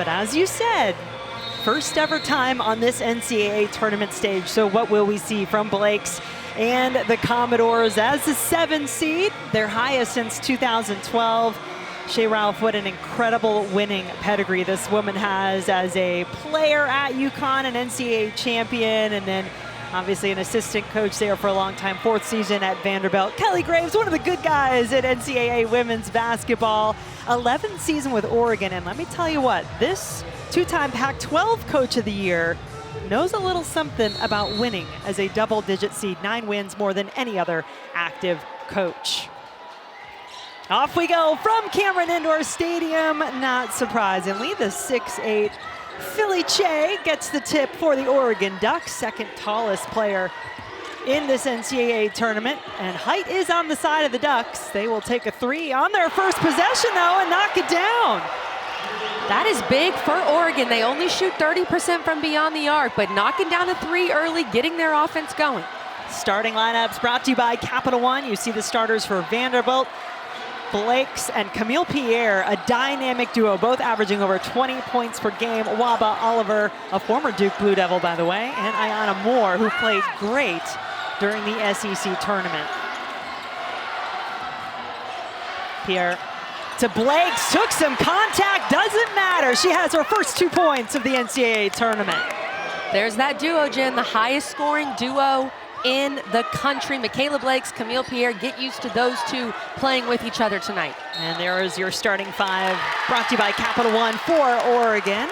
but as you said, first ever time on this NCAA tournament stage. So what will we see from Blake's and the Commodores as the 7 seed, their highest since 2012. Shea Ralph, what an incredible winning pedigree this woman has as a player at UConn, an NCAA champion, and then obviously an assistant coach there for a long time, 4th season at Vanderbilt. Kelly Graves, one of the good guys at NCAA women's basketball, 11th season with Oregon, and let me tell you what, this 2-time Pac-12 Coach of the Year knows a little something about winning as a double-digit seed, 9 wins more than any other active coach. Off we go from Cameron Indoor Stadium, not surprisingly, the 6'8" Philly Che gets the tip for the Oregon Ducks, 2nd tallest player in this NCAA tournament, and height is on the side of the Ducks. They will take a 3 on their first possession though and knock it down. That is big for Oregon. They only shoot 30% from beyond the arc, but knocking down a 3 early, getting their offense going. Starting lineups brought to you by Capital One. You see the starters for Vanderbilt, Blake's and Camille Pierre, a dynamic duo, both averaging over 20 points per game. Waba Oliver, a former Duke Blue Devil, by the way, and Ayanna Moore, who played great during the SEC tournament. Pierre to Blake's, took some contact, doesn't matter. She has her first 2 points of the NCAA tournament. There's that duo, Jen, the highest scoring duo in the country. Michaela Blake's, Camille Pierre, get used to those two playing with each other tonight. And there is your starting 5, brought to you by Capital One for Oregon.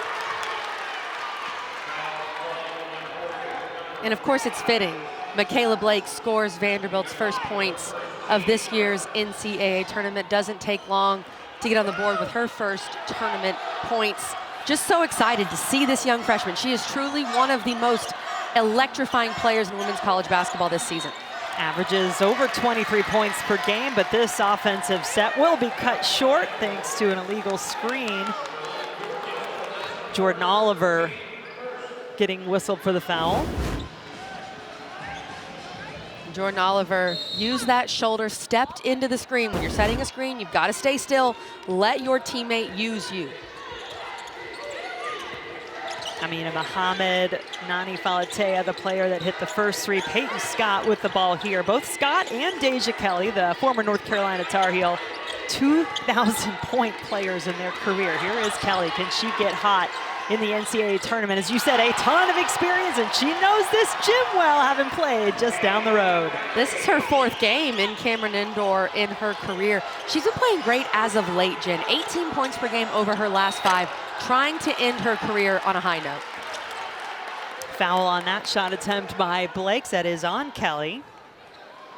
And of course it's fitting. Michaela Blake scores Vanderbilt's first points of this year's NCAA tournament. Doesn't take long to get on the board with her first tournament points. Just so excited to see this young freshman. She is truly one of the most electrifying players in women's college basketball this season. Averages over 23 points per game, but this offensive set will be cut short thanks to an illegal screen. Jordan Oliver getting whistled for the foul. Jordan Oliver used that shoulder, stepped into the screen. When you're setting a screen, you've got to stay still. Let your teammate use you. Amina Mohammed, Nani Falatea, the player that hit the first 3. Peyton Scott with the ball here. Both Scott and Deja Kelly, the former North Carolina Tar Heel, 2,000-point players in their career. Here is Kelly. Can she get hot in the NCAA tournament? As you said, a ton of experience, and she knows this gym well, having played just down the road. This is her 4th game in Cameron Indoor in her career. She's been playing great as of late, Jen. 18 points per game over her last 5. Trying to end her career on a high note. Foul on that shot attempt by Blake. That is on Kelly.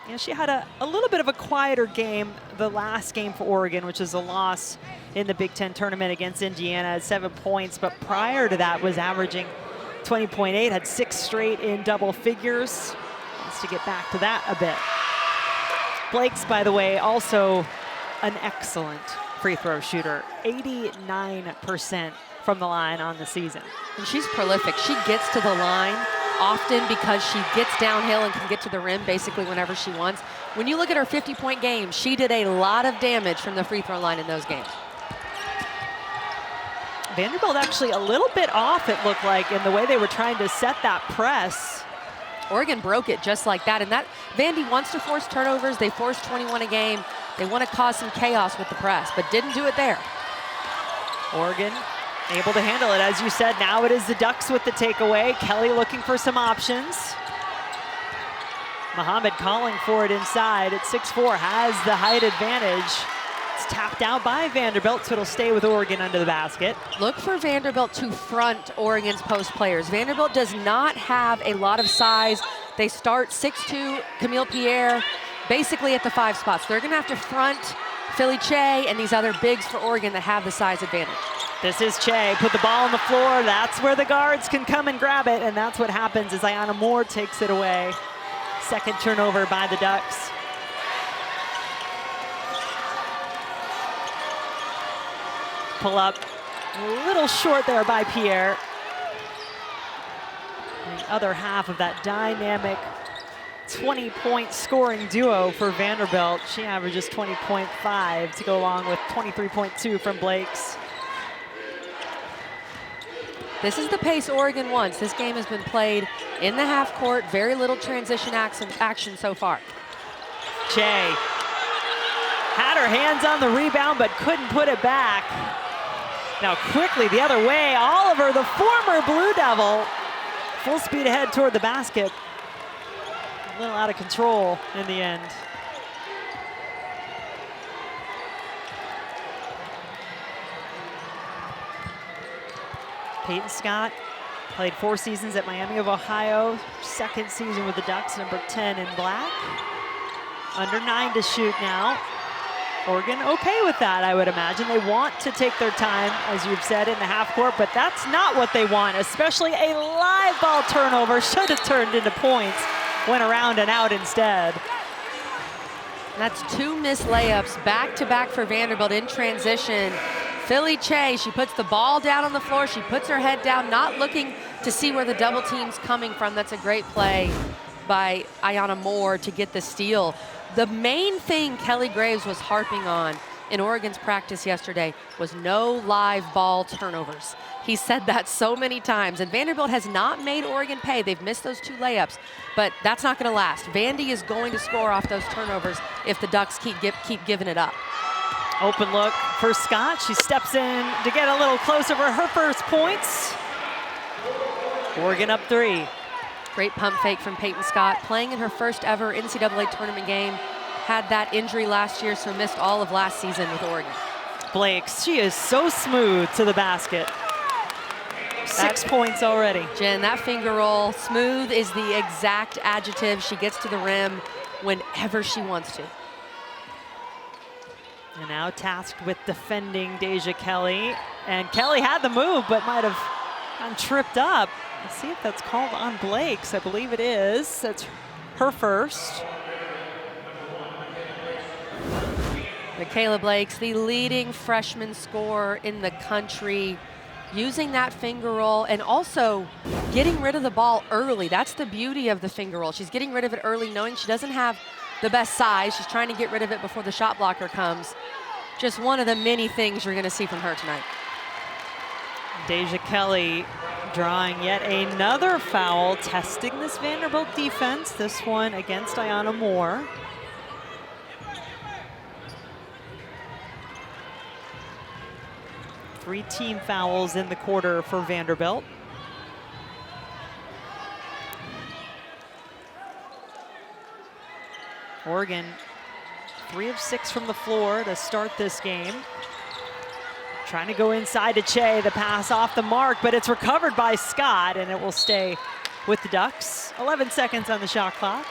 And she had a little bit of a quieter game the last game for Oregon, which is a loss in the Big Ten tournament against Indiana at 7 points. But prior to that was averaging 20.8, had 6 straight in double figures. Wants to get back to that a bit. Blake's, by the way, also an excellent free throw shooter, 89% from the line on the season. And she's prolific. She gets to the line often because she gets downhill and can get to the rim basically whenever she wants. When you look at her 50-point game, she did a lot of damage from the free throw line in those games. Vanderbilt actually a little bit off, it looked like, in the way they were trying to set that press. Oregon broke it just like that, and that Vandy wants to force turnovers. They forced 21 a game. They want to cause some chaos with the press, but didn't do it there. Oregon able to handle it. As you said, now it is the Ducks with the takeaway. Kelly looking for some options. Mohammed calling for it inside at 6'4", has the height advantage. It's tapped out by Vanderbilt, so it'll stay with Oregon under the basket. Look for Vanderbilt to front Oregon's post players. Vanderbilt does not have a lot of size. They start 6'2", Camille Pierre, basically at the 5 spots. They're gonna have to front Philly Che and these other bigs for Oregon that have the size advantage. This is Che, put the ball on the floor. That's where the guards can come and grab it, and that's what happens as Ayanna Moore takes it away. 2nd turnover by the Ducks. Pull up, a little short there by Pierre. The other half of that dynamic 20-point scoring duo for Vanderbilt. She averages 20.5 to go along with 23.2 from Blake's. This is the pace Oregon wants. This game has been played in the half court, very little transition action so far. Che had her hands on the rebound but couldn't put it back. Now quickly the other way, Oliver, the former Blue Devil, full speed ahead toward the basket. A little out of control in the end. Peyton Scott played 4 seasons at Miami of Ohio, 2nd season with the Ducks, number 10 in black. Under 9 to shoot now. Oregon okay with that, I would imagine. They want to take their time, as you've said, in the half court, but that's not what they want, especially a live ball turnover. Should have turned into points, went around and out instead. That's 2 missed layups back-to-back for Vanderbilt in transition. Philly Che, she puts the ball down on the floor. She puts her head down, not looking to see where the double team's coming from. That's a great play by Ayanna Moore to get the steal. The main thing Kelly Graves was harping on in Oregon's practice yesterday was no live ball turnovers. He said that so many times, and Vanderbilt has not made Oregon pay. They've missed those 2 layups, but that's not going to last. Vandy is going to score off those turnovers if the Ducks keep giving it up. Open look for Scott. She steps in to get a little closer for her first points. Oregon up 3. Great pump fake from Peyton Scott, playing in her first ever NCAA tournament game. Had that injury last year, so missed all of last season with Oregon. Blakes, she is so smooth to the basket. 6 points already. Jen, that finger roll, smooth is the exact adjective. She gets to the rim whenever she wants to. And now tasked with defending Deja Kelly. And Kelly had the move, but might have gotten tripped up. Let's see if that's called on Blakes. I believe it is. That's her first. Michaela Blakes, the leading freshman scorer in the country, using that finger roll and also getting rid of the ball early. That's the beauty of the finger roll. She's getting rid of it early, knowing she doesn't have the best size. She's trying to get rid of it before the shot blocker comes. Just one of the many things you're going to see from her tonight. Deja Kelly drawing yet another foul, testing this Vanderbilt defense, this one against Ayanna Moore. Three team fouls in the quarter for Vanderbilt. Oregon 3 of 6 from the floor to start this game. Trying to go inside to Che, the pass off the mark, but it's recovered by Scott, and it will stay with the Ducks. 11 seconds on the shot clock.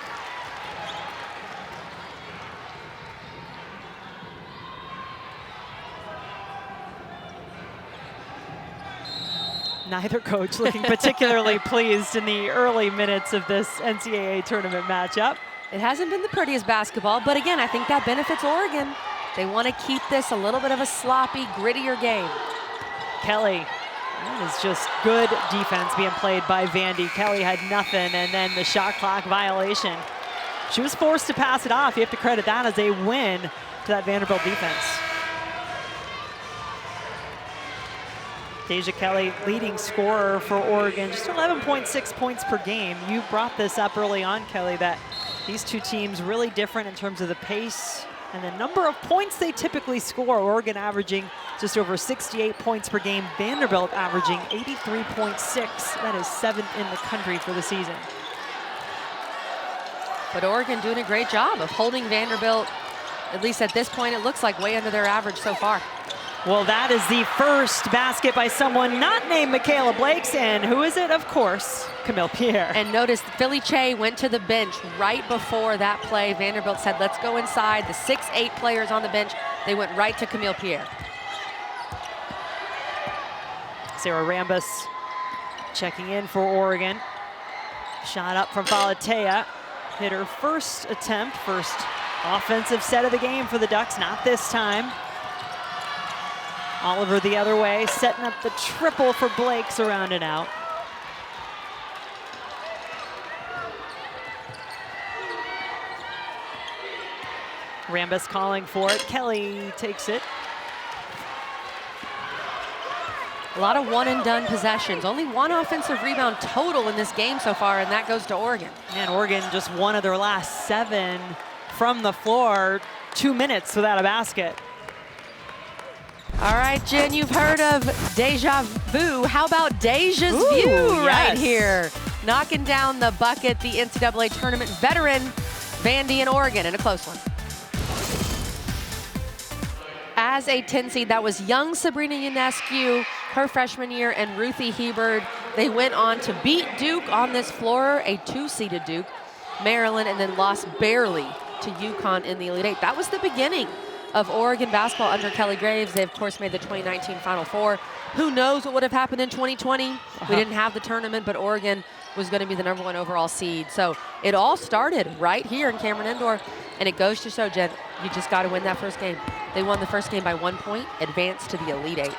Neither coach looking particularly pleased in the early minutes of this NCAA tournament matchup. It hasn't been the prettiest basketball, but again, I think that benefits Oregon. They want to keep this a little bit of a sloppy, grittier game. Kelly, that is just good defense being played by Vandy. Kelly had nothing, and then the shot clock violation. She was forced to pass it off. You have to credit that as a win to that Vanderbilt defense. Deja Kelly, leading scorer for Oregon, just 11.6 points per game. You brought this up early on, Kelly, that these two teams really different in terms of the pace and the number of points they typically score. Oregon averaging just over 68 points per game. Vanderbilt averaging 83.6. That is 7th in the country for the season. But Oregon doing a great job of holding Vanderbilt, at least at this point, it looks like way under their average so far. Well, that is the first basket by someone not named Michaela Blakes, and who is it? Of course, Camille Pierre. And notice Philly Che went to the bench right before that play. Vanderbilt said, let's go inside. The 6'8" players on the bench, they went right to Camille Pierre. Sarah Rambus checking in for Oregon. Shot up from Falatea. Hit her first attempt, first offensive set of the game for the Ducks, not this time. Oliver the other way, setting up the triple for Blakes around and out. Rambus calling for it. Kelly takes it. A lot of one-and-done possessions. Only one offensive rebound total in this game so far, and that goes to Oregon. And Oregon just one of their last 7 from the floor, 2 minutes without a basket. All right, Jen, you've heard of deja vu. How about Deja's view yes. right here? Knocking down the bucket, the NCAA tournament veteran, Vandy and Oregon in a close one. As a 10 seed, that was young Sabrina Ionescu, her freshman year, and Ruthie Hebard. They went on to beat Duke on this floor, a 2-seeded Duke, Maryland, and then lost barely to UConn in the Elite Eight. That was the beginning of Oregon basketball under Kelly Graves. They, of course, made the 2019 Final Four. Who knows what would have happened in 2020? We didn't have the tournament, but Oregon was going to be the #1 overall seed. So it all started right here in Cameron Indoor, and it goes to show, Jen, you just got to win that first game. They won the first game by 1 point, advanced to the Elite Eight.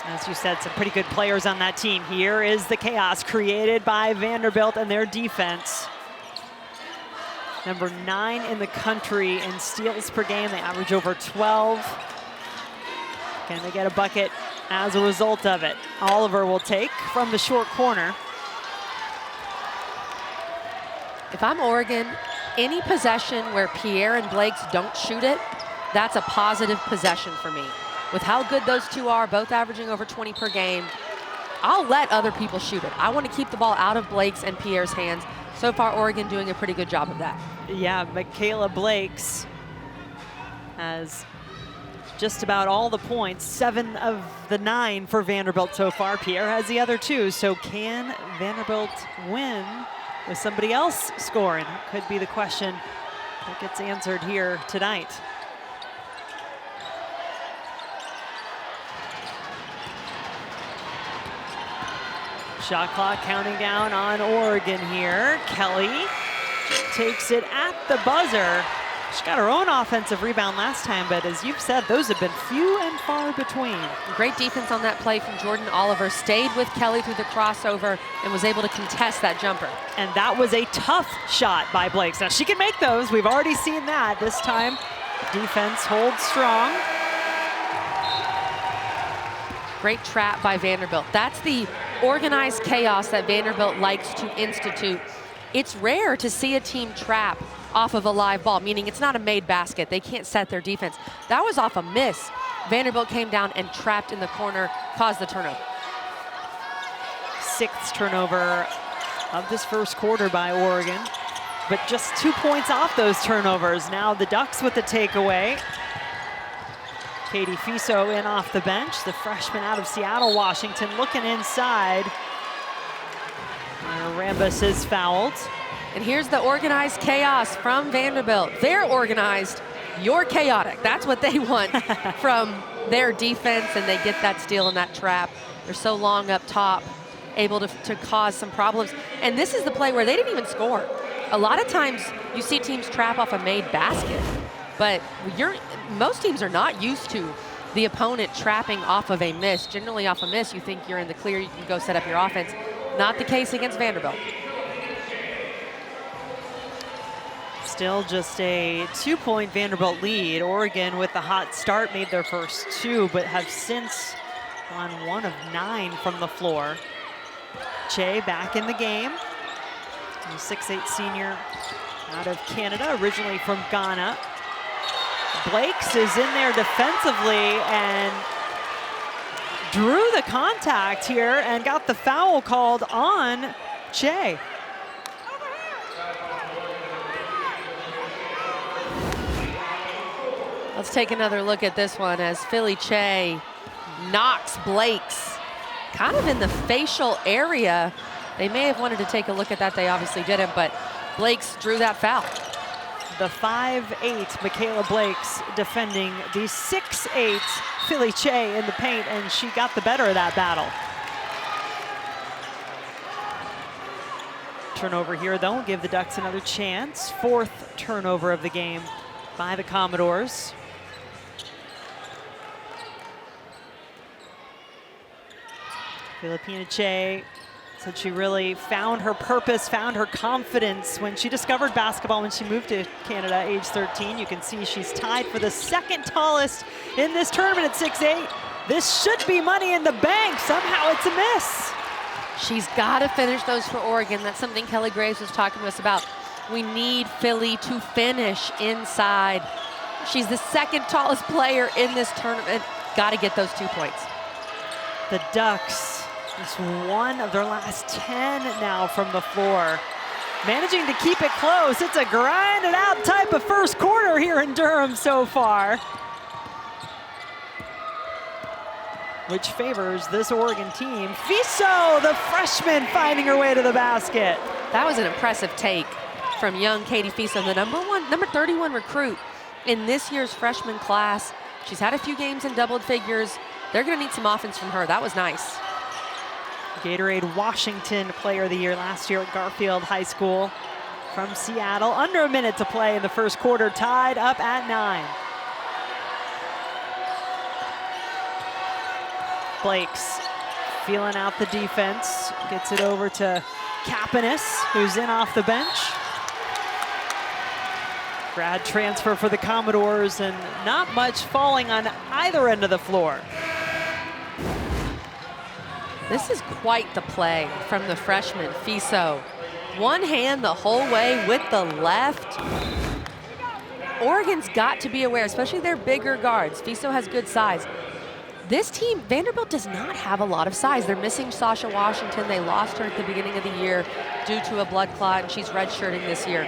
As you said, some pretty good players on that team. Here is the chaos created by Vanderbilt and their defense. Number 9 in the country in steals per game. They average over 12. Can they get a bucket as a result of it? Oliver will take from the short corner. If I'm Oregon, any possession where Pierre and Blakes don't shoot it, that's a positive possession for me. With how good those two are, both averaging over 20 per game, I'll let other people shoot it. I want to keep the ball out of Blakes and Pierre's hands. So far, Oregon doing a pretty good job of that. Yeah, Michaela Blakes has just about all the points, 7 of the 9 for Vanderbilt so far. Pierre has the other 2, so can Vanderbilt win with somebody else scoring? Could be the question that gets answered here tonight. Shot clock counting down on Oregon here. Kelly takes it at the buzzer. She got her own offensive rebound last time, but as you've said, those have been few and far between. Great defense on that play from Jordan Oliver. Stayed with Kelly through the crossover and was able to contest that jumper. And that was a tough shot by Blakes. Now she can make those. We've already seen that. This time, defense holds strong. Great trap by Vanderbilt. That's the organized chaos that Vanderbilt likes to institute. It's rare to see a team trap off of a live ball, meaning it's not a made basket. They can't set their defense. That was off a miss. Vanderbilt came down and trapped in the corner, caused the turnover. 6th turnover of this first quarter by Oregon, but just 2 points off those turnovers. Now the Ducks with the takeaway. Katie Fiso in off the bench, the freshman out of Seattle, Washington, looking inside. Rambus is fouled. And here's the organized chaos from Vanderbilt. They're organized, you're chaotic. That's what they want from their defense, and they get that steal and that trap. They're so long up top, able to cause some problems. And this is the play where they didn't even score. A lot of times you see teams trap off a made basket, but most teams are not used to the opponent trapping off of a miss. Generally off a miss, you think you're in the clear, you can go set up your offense. Not the case against Vanderbilt. Still just a 2-point Vanderbilt lead. Oregon with the hot start made their first 2, but have since gone 1 of 9 from the floor. Che back in the game. A 6'8" senior out of Canada, originally from Ghana. Blakes is in there defensively and drew the contact here and got the foul called on Che. Let's take another look at this one as Philly Che knocks Blakes kind of in the facial area. They may have wanted to take a look at that. They obviously didn't, but Blakes drew that foul. The 5'8" Michaela Blakes defending the 6'8" Philly Che in the paint, and she got the better of that battle. Turnover here, though, give the Ducks another chance. 4th turnover of the game by the Commodores. Filipina Che said she really found her purpose, found her confidence when she discovered basketball when she moved to Canada, age 13. You can see she's tied for the 2nd tallest in this tournament at 6'8". This should be money in the bank. Somehow it's a miss. She's got to finish those for Oregon. That's something Kelly Graves was talking to us about. We need Philly to finish inside. She's the second tallest player in this tournament. Got to get those 2 points. The Ducks, just one of their last 10 now from the floor. Managing to keep it close. It's a grind it out type of first quarter here in Durham so far, which favors this Oregon team. Fiso, the freshman, finding her way to the basket. That was an impressive take from young Katie Fiso, the number 31 recruit in this year's freshman class. She's had a few games in double figures. They're going to need some offense from her. That was nice. Gatorade Washington Player of the Year last year at Garfield High School from Seattle. Under a minute to play in the first quarter, tied up at 9. Blakes feeling out the defense, gets it over to Kapanis, who's in off the bench. Grad transfer for the Commodores, and not much falling on either end of the floor. This is quite the play from the freshman, Fiso. One hand the whole way with the left. Oregon's got to be aware, especially their bigger guards. Fiso has good size. This team, Vanderbilt, does not have a lot of size. They're missing Sasha Washington. They lost her at the beginning of the year due to a blood clot, and she's redshirting this year.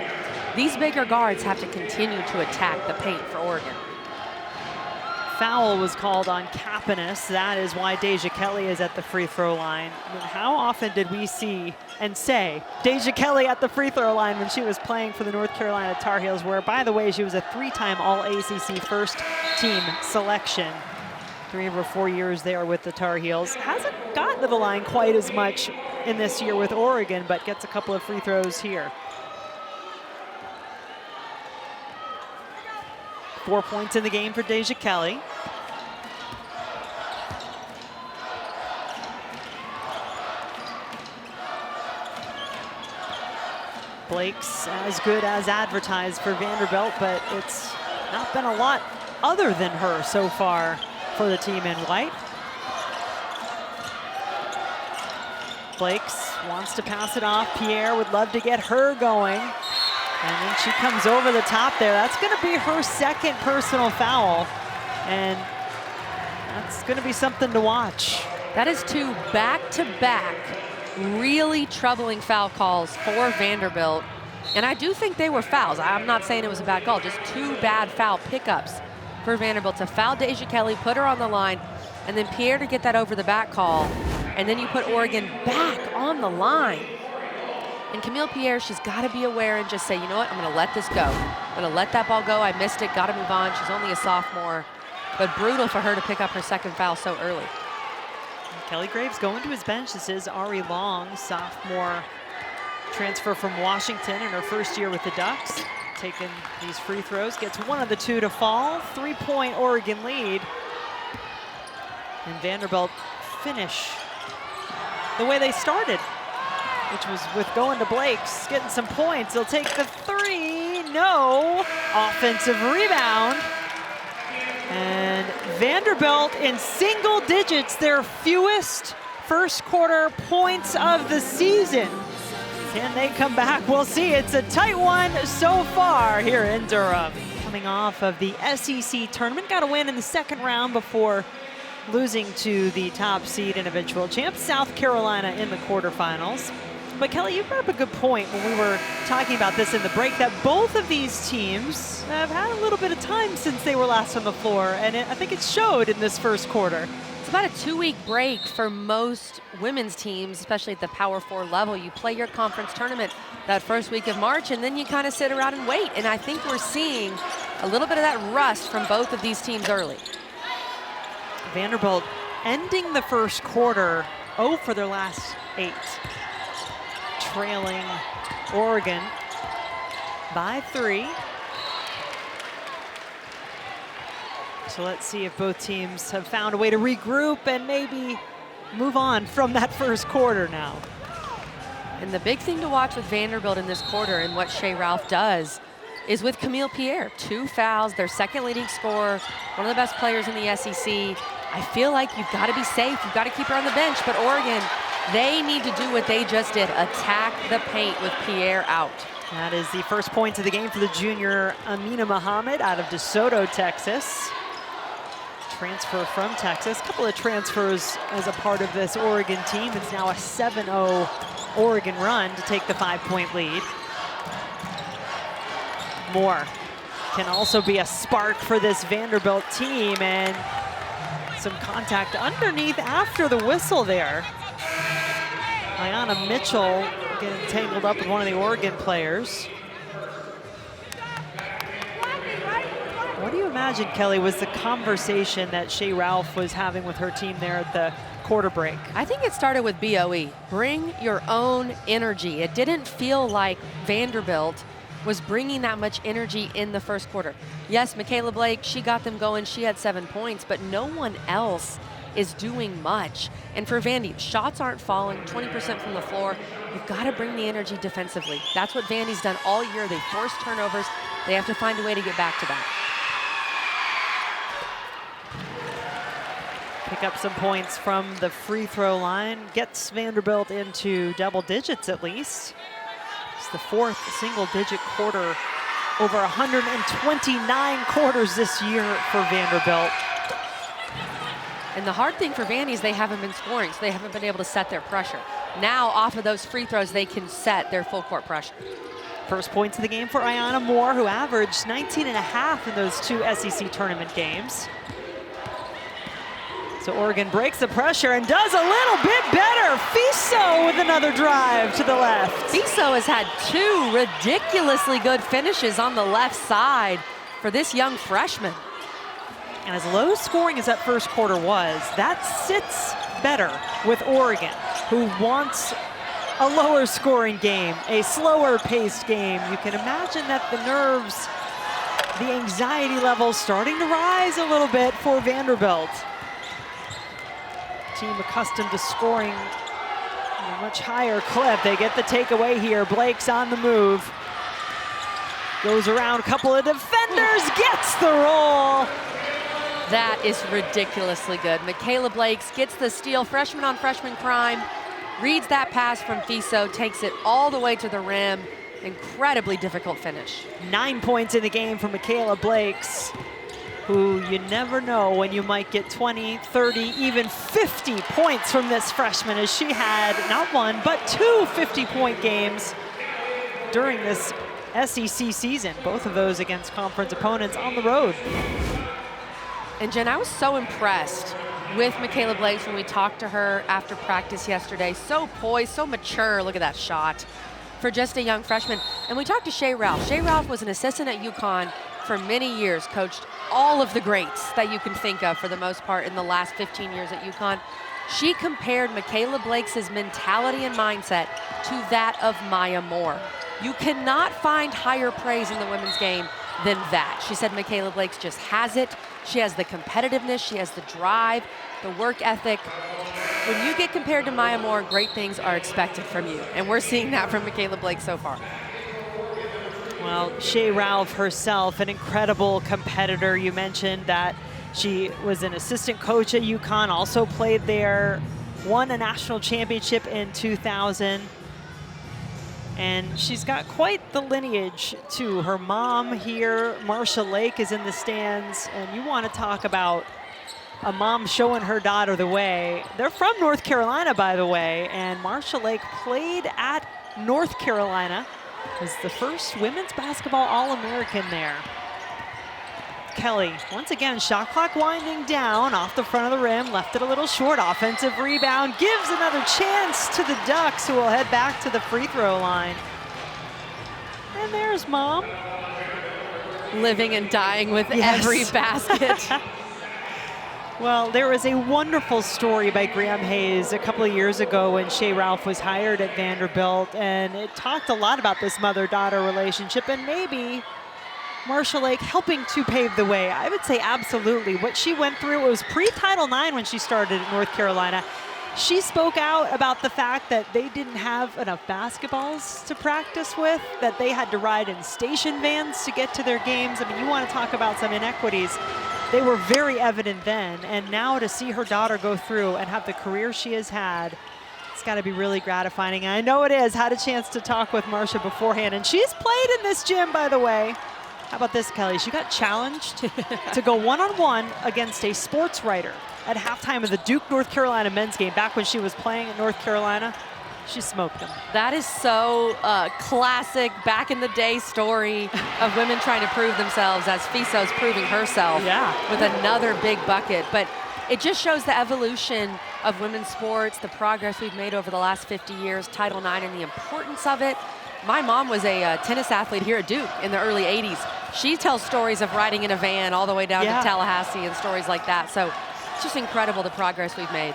These bigger guards have to continue to attack the paint for Oregon. Foul was called on Kapanis. That is why Deja Kelly is at the free throw line. I mean, how often did we see and say Deja Kelly at the free throw line when she was playing for the North Carolina Tar Heels, where, by the way, she was a 3-time All-ACC first team selection. 3 of her 4 years there with the Tar Heels. Hasn't gotten to the line quite as much in this year with Oregon, but gets a couple of free throws here. 4 points in the game for Deja Kelly. Blake's as good as advertised for Vanderbilt, but it's not been a lot other than her so far for the team in white. Blake's wants to pass it off. Pierre would love to get her going. And then she comes over the top there. That's going to be her second personal foul. And that's going to be something to watch. That is 2 back-to-back really troubling foul calls for Vanderbilt. And I do think they were fouls. I'm not saying it was a bad call, just 2 bad foul pickups for Vanderbilt to foul Deja Kelly, put her on the line, and then Pierre to get that over the back call. And then you put Oregon back on the line. And Camille Pierre, she's got to be aware and just say, you know what, I'm going to let this go. I'm going to let that ball go. I missed it, got to move on. She's only a sophomore. But brutal for her to pick up her second foul so early. Kelly Graves going to his bench. This is Ari Long, sophomore transfer from Washington in her first year with the Ducks. Taking these free throws, gets one of the 2 to fall. 3-point Oregon lead. And Vanderbilt finish the way they started, which was with going to Blake's, getting some points. They'll take the 3, no. Offensive rebound. And Vanderbilt in single digits, their fewest first quarter points of the season. Can they come back? We'll see. It's a tight one so far here in Durham. Coming off of the SEC tournament, got a win in the second round before losing to the top seed and eventual champ, South Carolina, in the quarterfinals. But Kelly, you brought up a good point when we were talking about this in the break, that both of these teams have had a little bit of time since they were last on the floor, and I think it showed in this first quarter. It's about a 2-week break for most women's teams, especially at the Power 4 level. You play your conference tournament that first week of March, and then you kind of sit around and wait. And I think we're seeing a little bit of that rust from both of these teams early. Vanderbilt ending the first quarter 0 for their last 8. Trailing Oregon by 3. So let's see if both teams have found a way to regroup and maybe move on from that first quarter now. And the big thing to watch with Vanderbilt in this quarter and what Shea Ralph does is with Camille Pierre. 2 fouls, their second leading scorer, one of the best players in the SEC. I feel like you've got to be safe. You've got to keep her on the bench. But Oregon, they need to do what they just did, attack the paint with Pierre out. That is the first points of the game for the junior Amina Muhammad out of DeSoto, Texas. Transfer from Texas. A couple of transfers as a part of this Oregon team. It's now a 7-0 Oregon run to take the 5-point lead. Moore can also be a spark for this Vanderbilt team, and some contact underneath after the whistle there. Ayanna Mitchell getting tangled up with one of the Oregon players. What do you imagine, Kelly, was the conversation that Shea Ralph was having with her team there at the quarter break? I think it started with BOE. Bring your own energy. It didn't feel like Vanderbilt was bringing that much energy in the first quarter. Yes, Michaela Blake, she got them going. She had 7 points, but no one else is doing much. And for Vandy, shots aren't falling, 20% from the floor. You've got to bring the energy defensively. That's what Vandy's done all year. They force turnovers. They have to find a way to get back to that. Pick up some points from the free throw line. Gets Vanderbilt into double digits at least. It's the fourth single-digit quarter, over 129 quarters this year for Vanderbilt. And the hard thing for Vandy is they haven't been scoring, so they haven't been able to set their pressure. Now, off of those free throws, they can set their full court pressure. First points of the game for Ayanna Moore, who averaged 19.5 in those 2 SEC tournament games. So Oregon breaks the pressure and does a little bit better. Fiso with another drive to the left. Fiso has had 2 ridiculously good finishes on the left side for this young freshman. And as low scoring as that first quarter was, that sits better with Oregon, who wants a lower scoring game, a slower paced game. You can imagine that the nerves, the anxiety levels starting to rise a little bit for Vanderbilt. Team accustomed to scoring at a much higher clip. They get the takeaway here. Blake's on the move. Goes around a couple of defenders, gets the roll. That is ridiculously good. Michaela Blakes gets the steal, freshman on freshman crime, reads that pass from Fiso, takes it all the way to the rim. Incredibly difficult finish. 9 points in the game for Michaela Blakes, who you never know when you might get 20, 30, even 50 points from this freshman, as she had not one, but 2 50-point games during this SEC season, both of those against conference opponents on the road. And Jen, I was so impressed with Michaela Blakes when we talked to her after practice yesterday. So poised, so mature, look at that shot, for just a young freshman. And we talked to Shea Ralph. Shea Ralph was an assistant at UConn for many years, coached all of the greats that you can think of for the most part in the last 15 years at UConn. She compared Michaela Blakes' mentality and mindset to that of Maya Moore. You cannot find higher praise in the women's game than that. She said Michaela Blakes just has it. She has the competitiveness, she has the drive, the work ethic. When you get compared to Maya Moore, great things are expected from you. And we're seeing that from Michaela Blakes so far. Well, Shea Ralph herself, an incredible competitor. You mentioned that she was an assistant coach at UConn, also played there, won a national championship in 2000. And she's got quite the lineage too. Her mom here, Marcia Lake, is in the stands. And you want to talk about a mom showing her daughter the way. They're from North Carolina, by the way. And Marcia Lake played at North Carolina, was the first women's basketball All-American there. Kelly, once again, shot clock winding down off the front of the rim, left it a little short. Offensive rebound gives another chance to the Ducks, who will head back to the free throw line. And there's Mom. Living and dying with every basket. Well, there was a wonderful story by Graham Hayes a couple of years ago when Shea Ralph was hired at Vanderbilt, and it talked a lot about this mother-daughter relationship and maybe Marcia Lake helping to pave the way. I would say absolutely. What she went through, it was pre-Title IX when she started at North Carolina. She spoke out about the fact that they didn't have enough basketballs to practice with, that they had to ride in station vans to get to their games. I mean, you want to talk about some inequities. they were very evident then. And now to see her daughter go through and have the career she has had, it's got to be really gratifying. And I know it is. Had a chance to talk with Marcia beforehand, and she's played in this gym, by the way. How about this, Kelly? She got challenged to go one-on-one against a sports writer at halftime of the Duke, North Carolina men's game back when she was playing at North Carolina. She smoked them. That is so classic back in the day story of women trying to prove themselves as Fiso's proving herself with another big bucket. But it just shows the evolution of women's sports, the progress we've made over the last 50 years, Title IX and the importance of it. My mom was a tennis athlete here at Duke in the early 80s. She tells stories of riding in a van all the way down to Tallahassee and stories like that. So it's just incredible the progress we've made.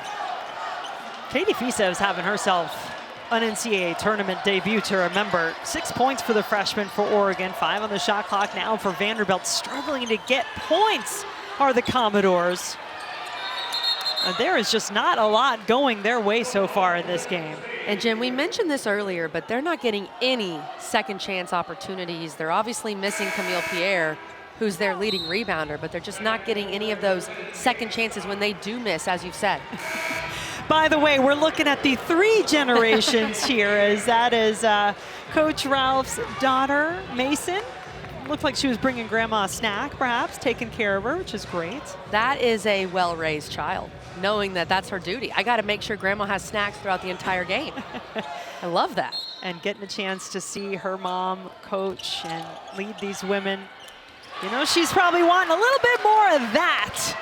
Katie Fiso's having herself an NCAA tournament debut to remember. 6 points for the freshman for Oregon, 5 on the shot clock now for Vanderbilt. Struggling to get points are the Commodores. And there is just not a lot going their way so far in this game. And Jim, we mentioned this earlier, but they're not getting any second chance opportunities. They're obviously missing Camille Pierre, who's their leading rebounder, but they're just not getting any of those second chances when they do miss, as you've said. By the way, we're looking at the 3 generations here, as that is Coach Ralph's daughter, Mason. Looked like she was bringing Grandma a snack, perhaps, taking care of her, which is great. That is a well-raised child, knowing that that's her duty. I got to make sure Grandma has snacks throughout the entire game. I love that. And getting a chance to see her mom coach and lead these women. You know, she's probably wanting a little bit more of that.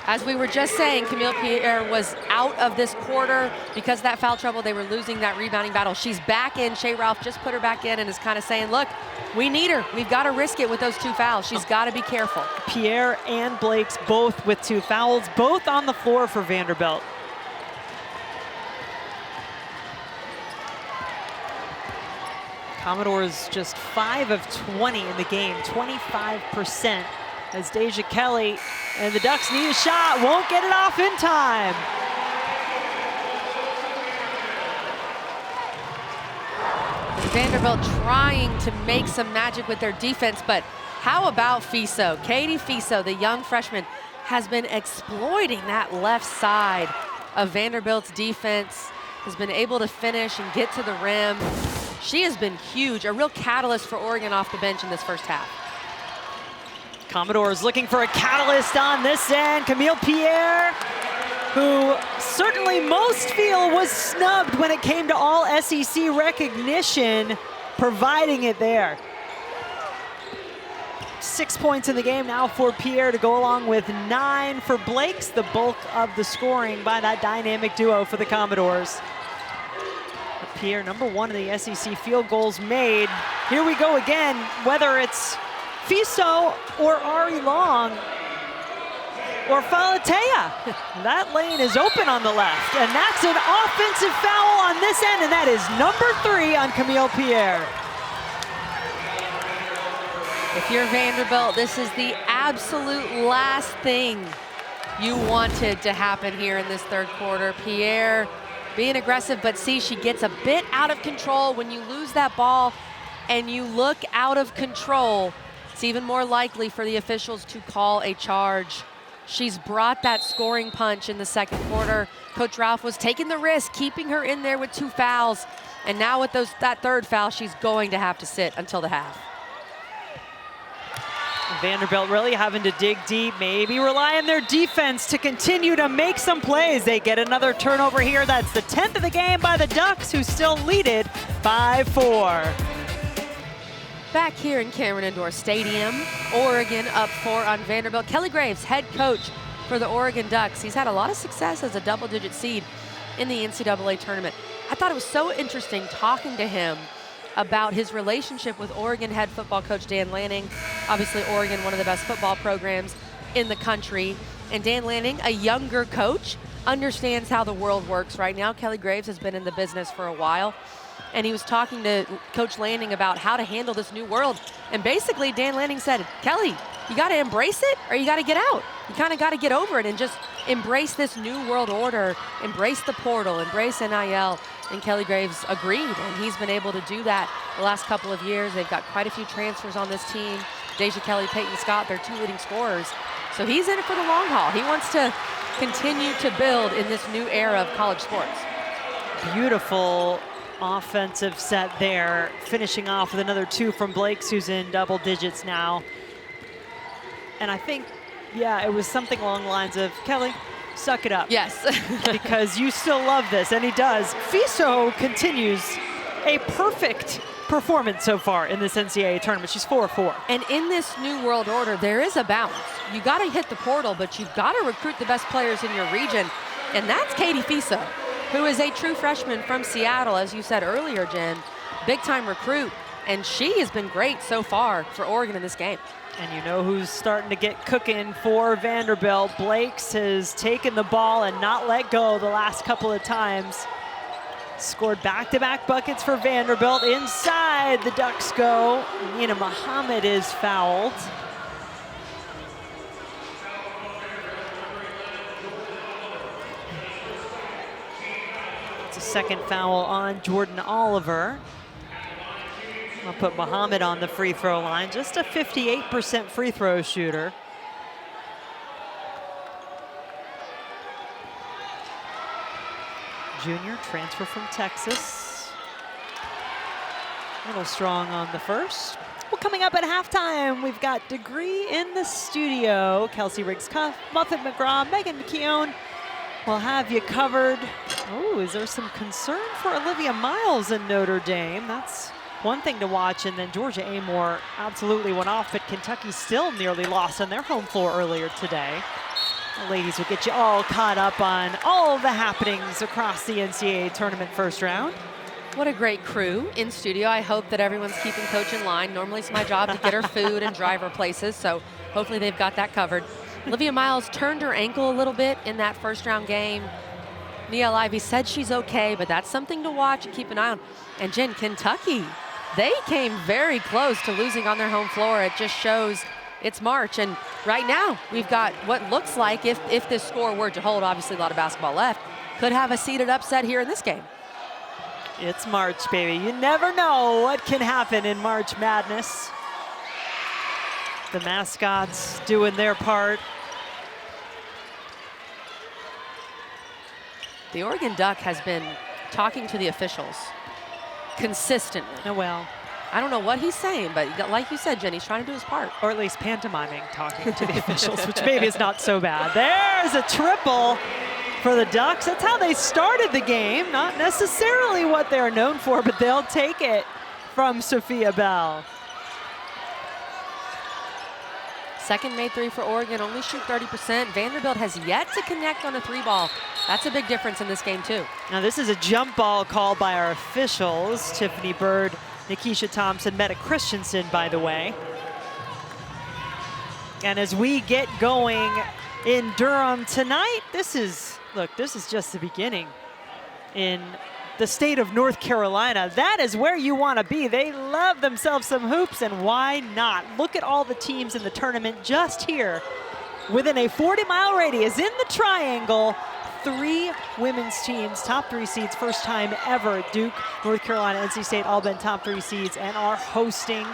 As we were just saying, Camille Pierre was out of this quarter because of that foul trouble. They were losing that rebounding battle. She's back in. Shea Ralph just put her back in and is kind of saying, look, we need her. We've got to risk it with those 2 fouls. She's got to be careful. Pierre and Blakes both with 2 fouls, both on the floor for Vanderbilt. Commodores just 5 of 20 in the game, 25%. As Deja Kelly and the Ducks need a shot, won't get it off in time. Vanderbilt trying to make some magic with their defense, but how about Fiso? Katie Fiso, the young freshman, has been exploiting that left side of Vanderbilt's defense, has been able to finish and get to the rim. She has been huge, a real catalyst for Oregon off the bench in this first half. Commodores looking for a catalyst on this end. Camille Pierre, who certainly most feel was snubbed when it came to all SEC recognition, providing it there. 6 points in the game now for Pierre to go along with 9 for Blakes, the bulk of the scoring by that dynamic duo for the Commodores. Pierre, number 1 in the SEC field goals made. Here we go again, whether it's Fiso or Ari Long or Falatea. That lane is open on the left, and that's an offensive foul on this end, and that is number 3 on Camille Pierre. If you're Vanderbilt, this is the absolute last thing you wanted to happen here in this third quarter. Pierre being aggressive, but see, she gets a bit out of control. When you lose that ball and you look out of control, it's even more likely for the officials to call a charge. She's brought that scoring punch in the second quarter. Coach Ralph was taking the risk, keeping her in there with 2 fouls. And now with that third foul, she's going to have to sit until the half. Vanderbilt really having to dig deep, maybe rely on their defense to continue to make some plays. They get another turnover here. That's the 10th of the game by the Ducks, who still lead it 5-4. Back here in Cameron Indoor Stadium, Oregon up 4 on Vanderbilt. Kelly Graves, head coach for the Oregon Ducks. He's had a lot of success as a double-digit seed in the NCAA tournament. I thought it was so interesting talking to him about his relationship with Oregon head football coach Dan Lanning. Obviously, Oregon, one of the best football programs in the country. And Dan Lanning, a younger coach, understands how the world works right now. Kelly Graves has been in the business for a while. And he was talking to Coach Lanning about how to handle this new world. And basically, Dan Lanning said, Kelly, you got to embrace it or you got to get out. You kind of got to get over it and just embrace this new world order, embrace the portal, embrace NIL. And Kelly Graves agreed, and he's been able to do that the last couple of years. They've got quite a few transfers on this team. Deja Kelly, Peyton Scott, their 2 leading scorers. So he's in it for the long haul. He wants to continue to build in this new era of college sports. Beautiful offensive set there, finishing off with another 2 from Blakes, who's in double digits now. And I think, yeah, it was something along the lines of, Kelly, suck it up. Yes. Because you still love this, and he does. Fiso continues a perfect performance so far in this NCAA tournament. She's 4-4. And in this new world order, there is a balance. You got to hit the portal, but you've got to recruit the best players in your region, and that's Katie Fiso, who is a true freshman from Seattle, as you said earlier, Jen. Big-time recruit, and she has been great so far for Oregon in this game. And you know who's starting to get cooking for Vanderbilt. Blakes has taken the ball and not let go the last couple of times. Scored back-to-back buckets for Vanderbilt. Inside the Ducks go. Nina Muhammad is fouled. It's a second foul on Jordan Oliver. I'll put Muhammad on the free throw line. Just a 58% free throw shooter. Junior, transfer from Texas. A little strong on the first. Well, coming up at halftime, we've got Degree in the studio. Kelsey Riggs-Cuff, Muffet McGraw, Megan McKeown. We'll have you covered. Oh, is there some concern for Olivia Miles in Notre Dame? That's one thing to watch. And then Georgia Amore absolutely went off, but Kentucky still nearly lost on their home floor earlier today. The ladies will get you all caught up on all the happenings across the NCAA tournament first round. What a great crew in studio. I hope that everyone's keeping Coach in line. Normally it's my job to get her food and drive her places, so hopefully they've got that covered. Olivia Miles turned her ankle a little bit in that first round game. Nia Lively said she's okay, but that's something to watch and keep an eye on. And Jen, Kentucky, they came very close to losing on their home floor. It just shows it's March, and right now we've got what looks like, if this score were to hold, obviously a lot of basketball left, could have a seeded upset here in this game. It's March, baby. You never know what can happen in March Madness. The mascots doing their part. The Oregon Duck has been talking to the officials consistently. Oh, well. I don't know what he's saying, but like you said, Jen, he's trying to do his part. Or at least pantomiming, talking to the officials, which maybe is not so bad. There's a triple for the Ducks. That's how they started the game. Not necessarily what they're known for, but they'll take it from Sophia Bell. Second made three for Oregon, only shoot 30%. Vanderbilt has yet to connect on a three ball. That's a big difference in this game, too. Now, this is a jump ball called by our officials. Tiffany Bird, Nikisha Thompson, Meta Christensen, by the way. And as we get going in Durham tonight, this is just the beginning. In the state of North Carolina, that is where you want to be. They love themselves some hoops, and why not? Look at all the teams in the tournament just here within a 40-mile radius in the triangle. 3 women's teams, top 3 seeds, first time ever. Duke, North Carolina, NC State, all been top 3 seeds and are hosting.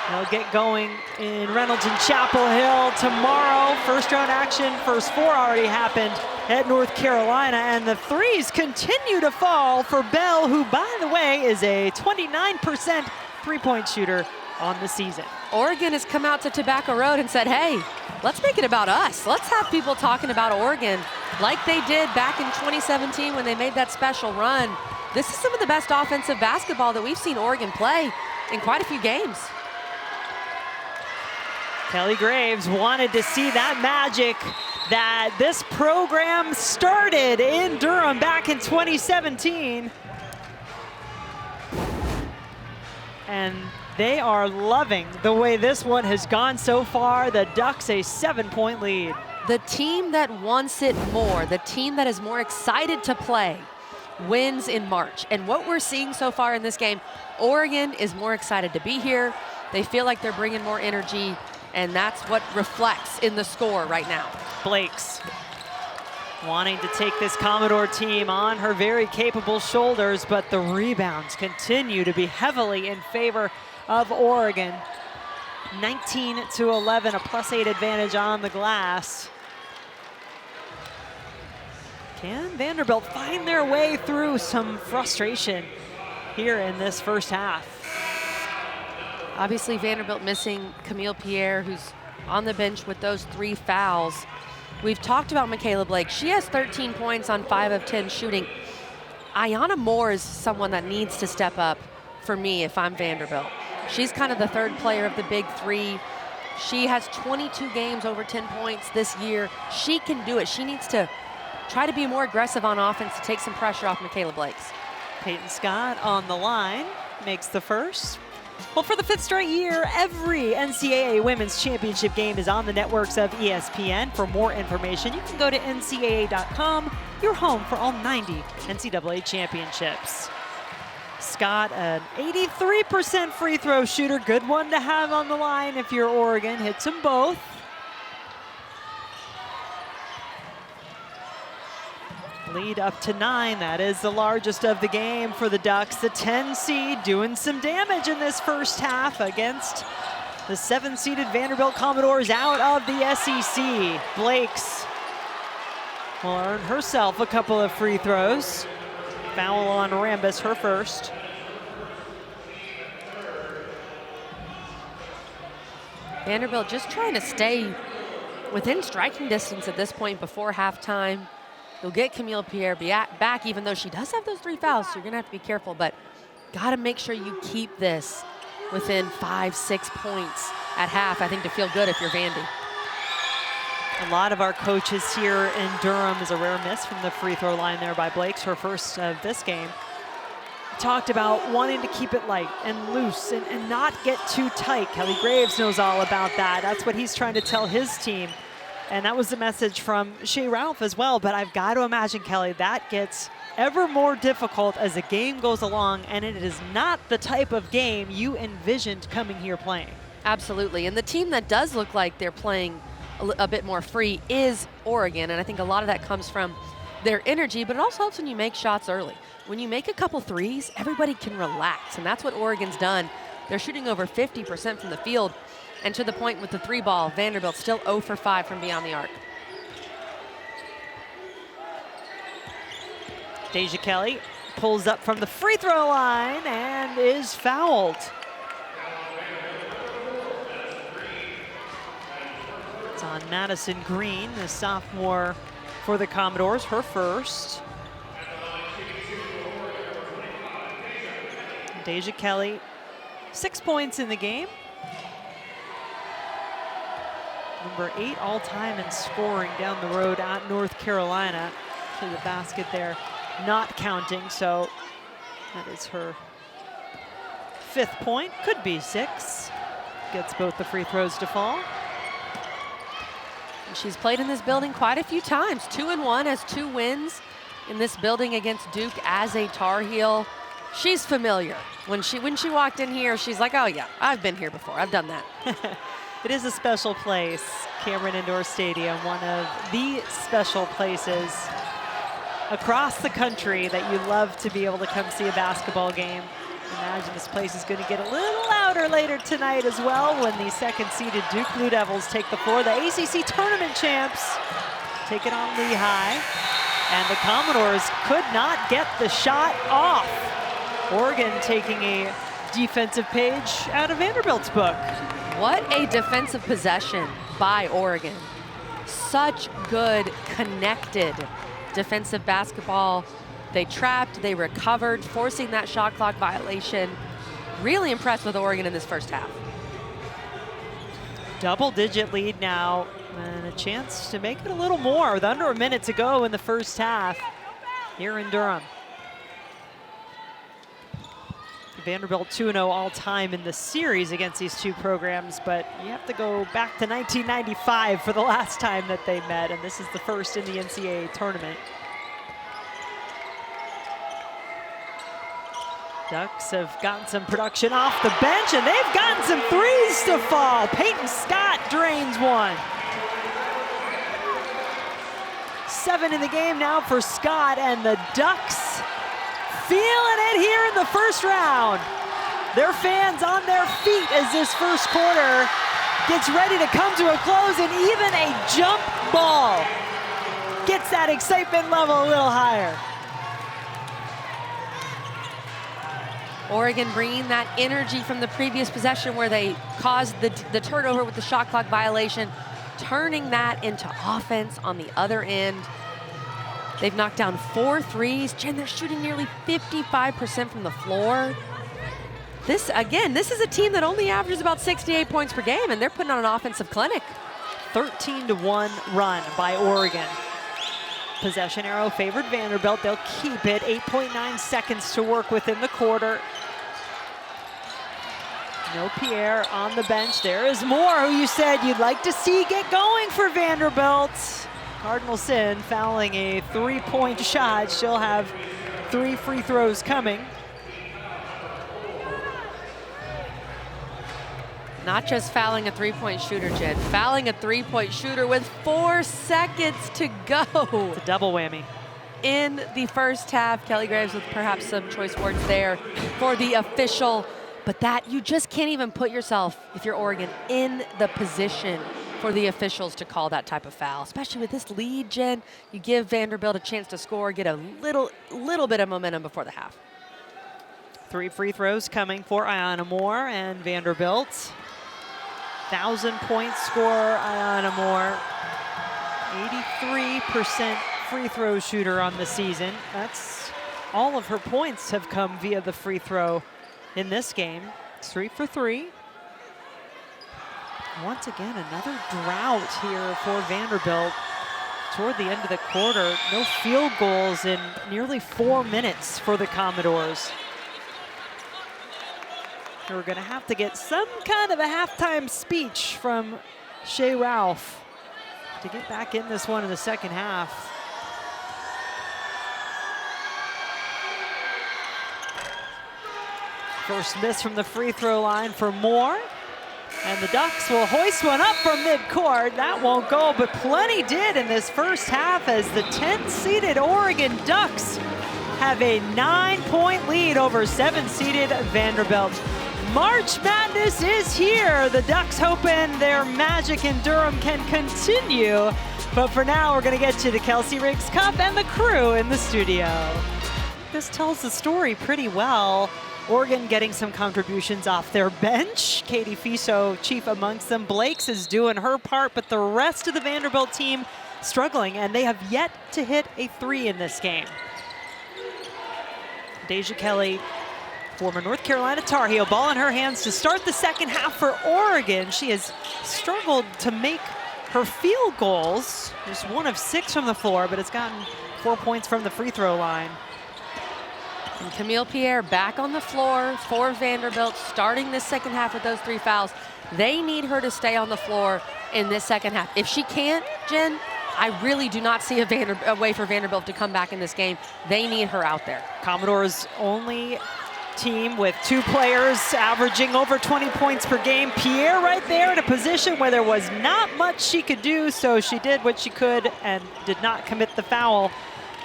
They'll get going in Reynolds and Chapel Hill tomorrow. First round action, first 4 already happened at North Carolina, and the threes continue to fall for Bell, who, by the way, is a 29% three-point shooter on the season. Oregon has come out to Tobacco Road and said, hey, let's make it about us. Let's have people talking about Oregon like they did back in 2017 when they made that special run. This is some of the best offensive basketball that we've seen Oregon play in quite a few games. Kelly Graves wanted to see that magic that this program started in Durham back in 2017. And they are loving the way this one has gone so far. The Ducks a 7-point lead. The team that wants it more, the team that is more excited to play, wins in March. And what we're seeing so far in this game, Oregon is more excited to be here. They feel like they're bringing more energy, and that's what reflects in the score right now. Blakes wanting to take this Commodore team on her very capable shoulders, but the rebounds continue to be heavily in favor of Oregon. 19-11, a +8 advantage on the glass. Can Vanderbilt find their way through some frustration here in this first half? Obviously, Vanderbilt missing Camille Pierre, who's on the bench with those 3 fouls. We've talked about Michaela Blake. She has 13 points on 5 of 10 shooting. Ayanna Moore is someone that needs to step up for me if I'm Vanderbilt. She's kind of the third player of the big 3. She has 22 games over 10 points this year. She can do it. She needs to try to be more aggressive on offense to take some pressure off Michaela Blake's. Peyton Scott on the line, makes the first. Well, for the 5th straight year, every NCAA Women's Championship game is on the networks of ESPN. For more information, you can go to ncaa.com, your home for all 90 NCAA championships. Scott, an 83% free throw shooter. Good one to have on the line if you're Oregon. Hits them both. Lead up to 9. That is the largest of the game for the Ducks. The 10 seed doing some damage in this first half against the 7-seeded Vanderbilt Commodores out of the SEC. Blake's will earn herself a couple of free throws. Foul on Rambis, her first. Vanderbilt just trying to stay within striking distance at this point before halftime. You'll get Camille Pierre back, even though she does have those 3 fouls, so you're gonna have to be careful, but gotta make sure you keep this within 5-6 points at half, I think, to feel good if you're Vandy. A lot of our coaches here in Durham, is a rare miss from the free throw line there by Blake's, her first of this game. Talked about wanting to keep it light and loose and not get too tight. Kelly Graves knows all about that. That's what he's trying to tell his team. And that was the message from Shea Ralph as well. But I've got to imagine, Kelly, that gets ever more difficult as the game goes along, and it is not the type of game you envisioned coming here playing. Absolutely, and the team that does look like they're playing a bit more free is Oregon, and I think a lot of that comes from their energy, but it also helps when you make shots early. When you make a couple threes, everybody can relax, and that's what Oregon's done. They're shooting over 50% from the field, and to the point with the 3 ball, Vanderbilt still 0 for 5 from beyond the arc. Deja Kelly pulls up from the free throw line and is fouled. It's on Madison Green, the sophomore for the Commodores, her first. Deja Kelly, 6 points in the game. Number 8 all-time in scoring down the road at North Carolina. To the basket there, not counting, so that is her 5th point, could be 6. Gets both the free throws to fall. She's played in this building quite a few times. 2-1, has 2 wins in this building against Duke as a Tar Heel. She's familiar. When she walked in here, she's like, oh yeah, I've been here before, I've done that. It is a special place, Cameron Indoor Stadium, one of the special places across the country that you love to be able to come see a basketball game. Imagine this place is going to get a little louder later tonight as well when the 2nd-seeded Duke Blue Devils take the floor. The ACC tournament champs take it on Lehigh, and the Commodores could not get the shot off. Oregon taking a defensive page out of Vanderbilt's book. What a defensive possession by Oregon. Such good, connected defensive basketball. They trapped, they recovered, forcing that shot clock violation. Really impressed with Oregon in this first half. Double-digit lead now, and a chance to make it a little more with under a minute to go in the first half here in Durham. Vanderbilt 2-0 all-time in the series against these 2 programs, but you have to go back to 1995 for the last time that they met, and this is the first in the NCAA tournament. Ducks have gotten some production off the bench, and they've gotten some threes to fall. Peyton Scott drains one. 7 in the game now for Scott, and the Ducks feeling it here in the first round. Their fans on their feet as this first quarter gets ready to come to a close, and even a jump ball gets that excitement level a little higher. Oregon bringing that energy from the previous possession where they caused the turnover with the shot clock violation, turning that into offense on the other end. They've knocked down 4 threes. Jen, they're shooting nearly 55% from the floor. This is a team that only averages about 68 points per game, and they're putting on an offensive clinic. 13-1 run by Oregon. Possession arrow favored Vanderbilt. They'll keep it. 8.9 seconds to work within the quarter. No Pierre on the bench. There is Moore, who you said you'd like to see get going for Vanderbilt. Cardinal Sin fouling a 3-point shot. She'll have 3 free throws coming. Not just fouling a 3-point shooter, Jen. Fouling a 3-point shooter with 4 seconds to go. It's a double whammy. In the first half, Kelly Graves with perhaps some choice words there for the official. But that, you just can't even put yourself, if you're Oregon, in the position for the officials to call that type of foul. Especially with this lead, Jen. You give Vanderbilt a chance to score, get a little bit of momentum before the half. 3 free throws coming for Ayanna Moore and Vanderbilt. 1,000-point scorer, Ayanna Moore. 83% free throw shooter on the season. That's all of her points have come via the free throw in this game. It's 3 for 3. Once again, another drought here for Vanderbilt toward the end of the quarter. No field goals in nearly 4 minutes for the Commodores. We're going to have to get some kind of a halftime speech from Shea Ralph to get back in this one in the second half. First miss from the free throw line for Moore. And the Ducks will hoist one up from midcourt. That won't go, but plenty did in this first half as the 10th-seeded Oregon Ducks have a 9-point lead over 7th-seeded Vanderbilt. March Madness is here. The Ducks hoping their magic in Durham can continue. But for now, we're going to get to the Kelsey Riggs Cup and the crew in the studio. This tells the story pretty well. Oregon getting some contributions off their bench. Katie Fiso, chief amongst them. Blakes is doing her part, but the rest of the Vanderbilt team struggling, and they have yet to hit a 3 in this game. Deja Kelly, former North Carolina Tar Heel, ball in her hands to start the second half for Oregon. She has struggled to make her field goals. Just 1 of 6 from the floor, but it's gotten 4 points from the free throw line. And Camille Pierre back on the floor for Vanderbilt, starting this second half with those 3 fouls. They need her to stay on the floor in this second half. If she can't, Jen, I really do not see a way for Vanderbilt to come back in this game. They need her out there. Commodores only team with 2 players averaging over 20 points per game. Pierre right there in a position where there was not much she could do, so she did what she could and did not commit the foul.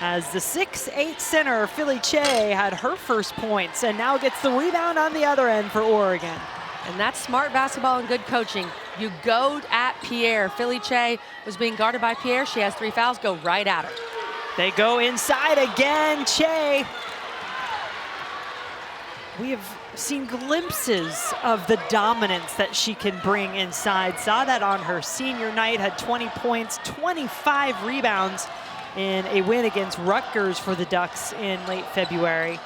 As the 6'8" center, Philly Che, had her first points and now gets the rebound on the other end for Oregon. And that's smart basketball and good coaching. You go at Pierre. Philly Che was being guarded by Pierre. She has 3 fouls, go right at her. They go inside again, Che. We have seen glimpses of the dominance that she can bring inside. Saw that on her senior night, had 20 points, 25 rebounds in a win against Rutgers for the Ducks in late February.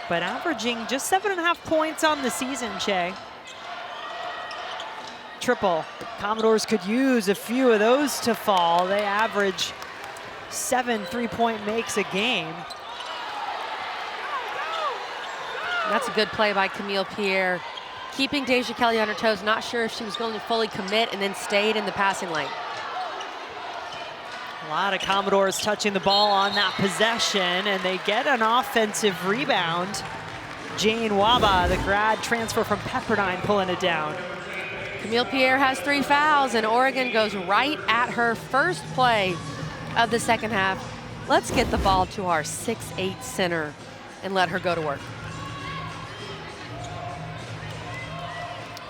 But averaging just 7.5 points on the season, Che. Triple. The Commodores could use a few of those to fall. They average 7 3-point makes a game. That's a good play by Camille Pierre. Keeping Deja Kelly on her toes, not sure if she was going to fully commit, and then stayed in the passing lane. A lot of Commodores touching the ball on that possession, and they get an offensive rebound. Jane Waba, the grad transfer from Pepperdine, pulling it down. Camille Pierre has 3 fouls, and Oregon goes right at her first play of the second half. Let's get the ball to our 6'8" center and let her go to work.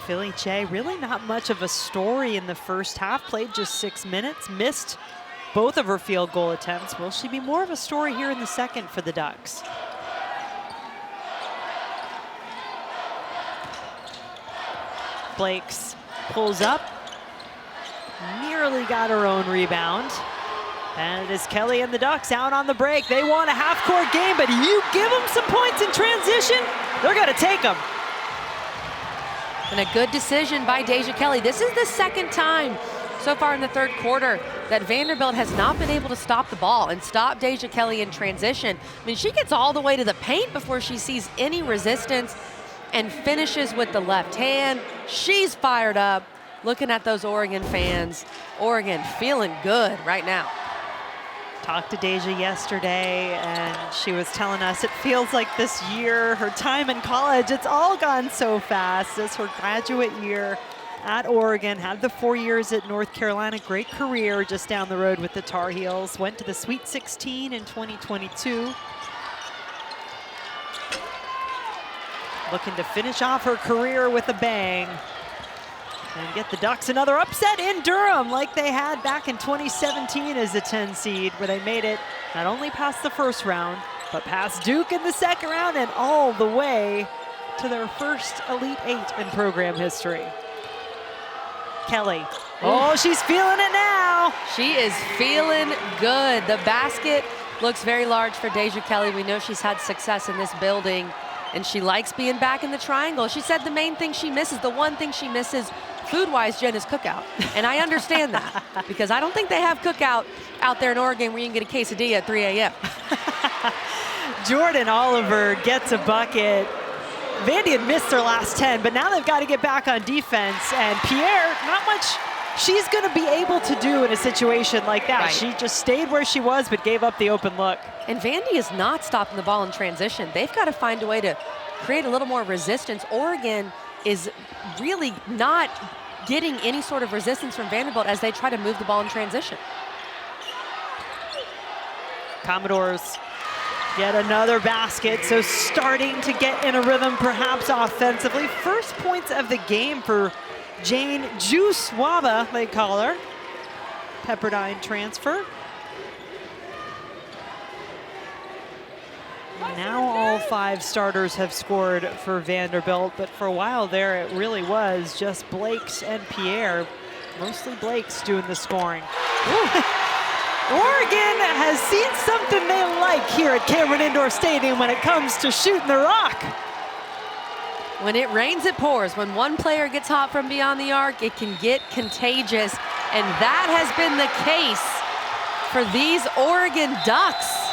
Philly Che, really not much of a story in the first half, played just 6 minutes, missed both of her field goal attempts. Will she be more of a story here in the second for the Ducks? Blakes pulls up, nearly got her own rebound. And it is Kelly and the Ducks out on the break. They want a half-court game, but you give them some points in transition, they're gonna take them. And a good decision by Deja Kelly. This is the second time so far in the third quarter that Vanderbilt has not been able to stop the ball and stop Deja Kelly in transition. I mean, she gets all the way to the paint before she sees any resistance and finishes with the left hand. She's fired up. Looking at those Oregon fans. Oregon feeling good right now. Talked to Deja yesterday, and she was telling us it feels like this year, her time in college, it's all gone so fast. This her graduate year at Oregon, had the 4 years at North Carolina, great career just down the road with the Tar Heels, went to the Sweet 16 in 2022. Looking to finish off her career with a bang and get the Ducks another upset in Durham like they had back in 2017 as a 10 seed, where they made it not only past the first round, but past Duke in the second round and all the way to their first Elite Eight in program history. Kelly, oh, she's feeling it now. She is feeling good. The basket looks very large for Deja Kelly. We know she's had success in this building, and she likes being back in the triangle. She said the main thing she misses, the one thing she misses food-wise, Jen, is cookout. And I understand that, because I don't think they have cookout out there in Oregon where you can get a quesadilla at 3 a.m. Jordan Oliver gets a bucket. Vandy had missed their last 10, but now they've got to get back on defense. And Pierre, not much she's going to be able to do in a situation like that. Right. She just stayed where she was, but gave up the open look. And Vandy is not stopping the ball in transition. They've got to find a way to create a little more resistance. Oregon is really not getting any sort of resistance from Vanderbilt as they try to move the ball in transition. Commodores get another basket, so starting to get in a rhythm perhaps offensively. First points of the game for Jane Juice Waba, they call her. Pepperdine transfer. Now all 5 starters have scored for Vanderbilt, but for a while there it really was just Blakes and Pierre. Mostly Blakes doing the scoring. Oregon has seen something they like here at Cameron Indoor Stadium when it comes to shooting the rock. When it rains, it pours. When one player gets hot from beyond the arc, it can get contagious. And that has been the case for these Oregon Ducks.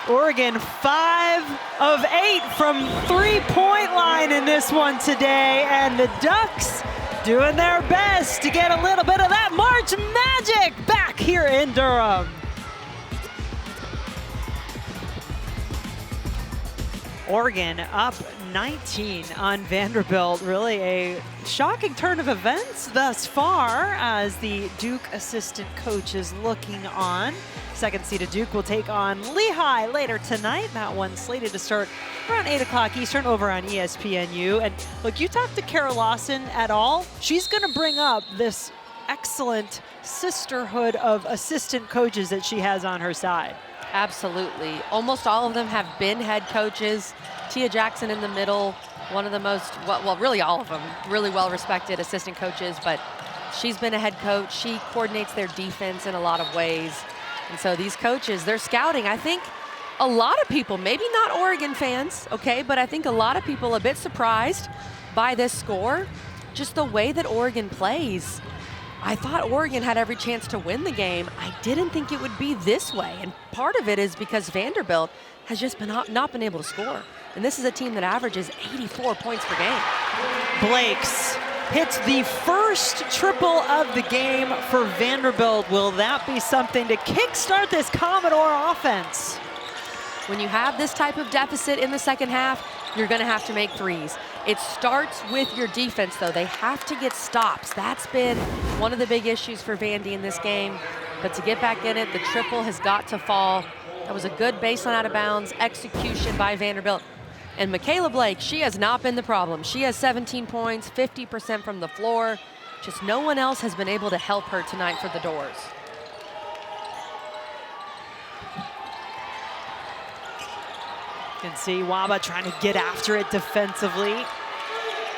Oregon 5 of 8 from three-point line in this one today, and the Ducks doing their best to get a little bit of that March magic back here in Durham. Oregon up 19 on Vanderbilt. Really a shocking turn of events thus far as the Duke assistant coach is looking on. Second seeded Duke will take on Lehigh later tonight. That one slated to start around 8 o'clock Eastern over on ESPNU. And look, you talk to Kara Lawson at all, she's gonna bring up this excellent sisterhood of assistant coaches that she has on her side. Absolutely. Almost all of them have been head coaches. Tia Jackson in the middle, one of the most, well, really all of them, really well-respected assistant coaches, but she's been a head coach. She coordinates their defense in a lot of ways. And so these coaches, they're scouting. I think a lot of people, maybe not Oregon fans, okay, but I think a lot of people a bit surprised by this score, just the way that Oregon plays. I thought Oregon had every chance to win the game. I didn't think it would be this way. And part of it is because Vanderbilt has just not been able to score. And this is a team that averages 84 points per game. Blakes hits the first triple of the game for Vanderbilt. Will that be something to kickstart this Commodore offense? When you have this type of deficit in the second half, you're going to have to make threes. It starts with your defense, though. They have to get stops. That's been one of the big issues for Vandy in this game. But to get back in it, the triple has got to fall. That was a good baseline out of bounds execution by Vanderbilt. And Michaela Blake, she has not been the problem. She has 17 points, 50% from the floor. Just no one else has been able to help her tonight for the Doors. You can see Waba trying to get after it defensively.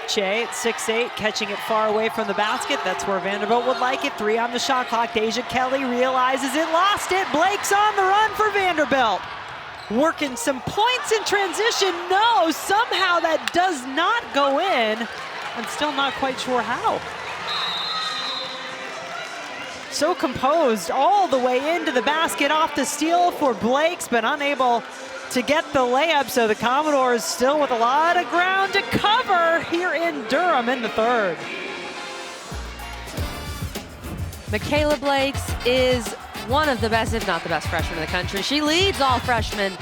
Che at 6'8", catching it far away from the basket. That's where Vanderbilt would like it. 3 on the shot clock. Deja Kelly realizes it, lost it. Blake's on the run for Vanderbilt. Working some points in transition. No, somehow that does not go in. I'm still not quite sure how. So composed all the way into the basket, off the steal for Blake's, but unable to get the layup, so the Commodores still with a lot of ground to cover here in Durham in the third. Michaela Blakes is one of the best, if not the best, freshmen in the country. She leads all freshmen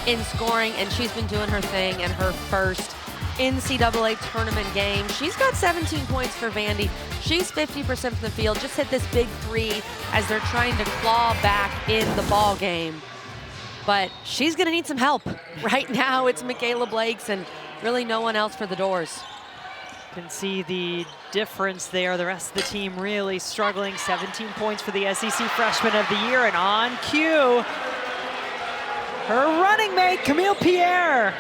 in scoring, and she's been doing her thing in her first NCAA tournament game. She's got 17 points for Vandy. She's 50% from the field, just hit this big 3 as they're trying to claw back in the ball game. But she's gonna need some help. Right now it's Michaela Blakes and really no one else for the Doors. You can see the difference there. The rest of the team really struggling. 17 points for the SEC Freshman of the Year, and on cue, her running mate, Camille Pierre,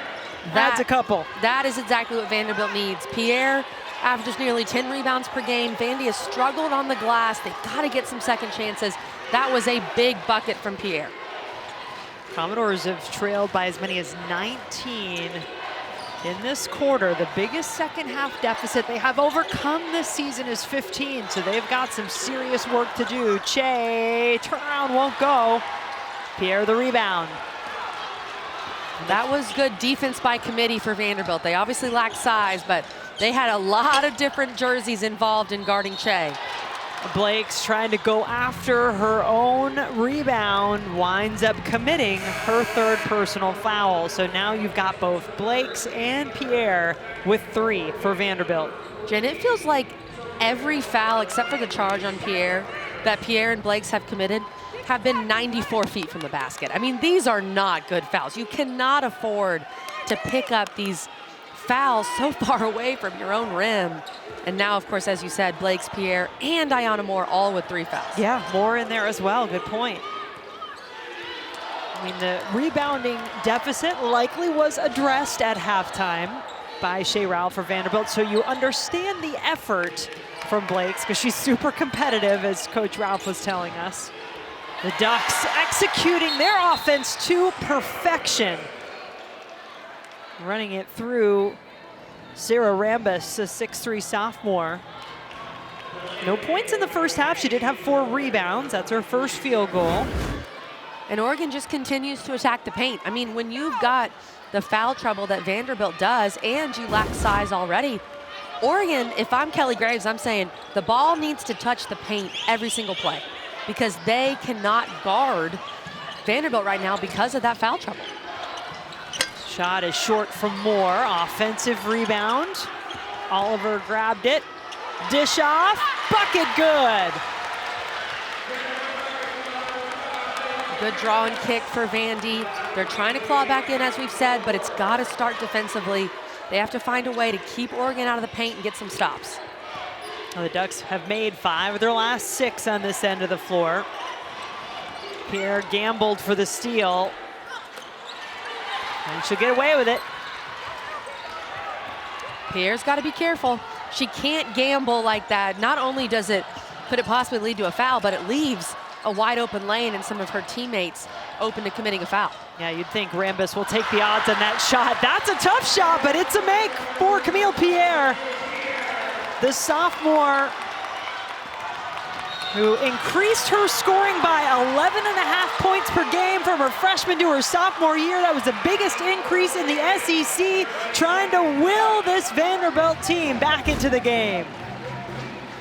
adds a couple. That is exactly what Vanderbilt needs. Pierre averages nearly 10 rebounds per game. Vandy has struggled on the glass. They've gotta get some second chances. That was a big bucket from Pierre. Commodores have trailed by as many as 19 in this quarter. The biggest second half deficit they have overcome this season is 15, so they've got some serious work to do. Che, turnaround won't go. Pierre the rebound. That was good defense by committee for Vanderbilt. They obviously lack size, but they had a lot of different jerseys involved in guarding Che. Blake's trying to go after her own rebound, winds up committing her third personal foul. So now you've got both Blake's and Pierre with 3 for Vanderbilt. Jen, it feels like every foul except for the charge on Pierre that Pierre and Blake's have committed have been 94 feet from the basket. I mean, these are not good fouls. You cannot afford to pick up these fouls so far away from your own rim. And now, of course, as you said, Blake's, Pierre, and Ayanna Moore all with 3 fouls. Yeah, Moore in there as well. Good point. I mean, the rebounding deficit likely was addressed at halftime by Shea Rowell for Vanderbilt, so you understand the effort from Blake's because she's super competitive, as Coach Ralph was telling us. The Ducks executing their offense to perfection. Running it through Sarah Rambis, a 6'3" sophomore. No points in the first half. She did have 4 rebounds. That's her first field goal. And Oregon just continues to attack the paint. I mean, when you've got the foul trouble that Vanderbilt does and you lack size already, Oregon, if I'm Kelly Graves, I'm saying the ball needs to touch the paint every single play because they cannot guard Vanderbilt right now because of that foul trouble. Shot is short from Moore. Offensive rebound. Oliver grabbed it. Dish off. Bucket good. Good draw and kick for Vandy. They're trying to claw back in, as we've said, but it's got to start defensively. They have to find a way to keep Oregon out of the paint and get some stops. Well, the Ducks have made 5 of their last 6 on this end of the floor. Pierre gambled for the steal. And she'll get away with it. Pierre's got to be careful. She can't gamble like that. Not only could it possibly lead to a foul, but it leaves a wide open lane and some of her teammates open to committing a foul. Yeah, you'd think Rambis will take the odds on that shot. That's a tough shot, but it's a make for Camille Pierre. The sophomore who increased her scoring by 11.5 points per game from her freshman to her sophomore year. That was the biggest increase in the SEC, trying to will this Vanderbilt team back into the game.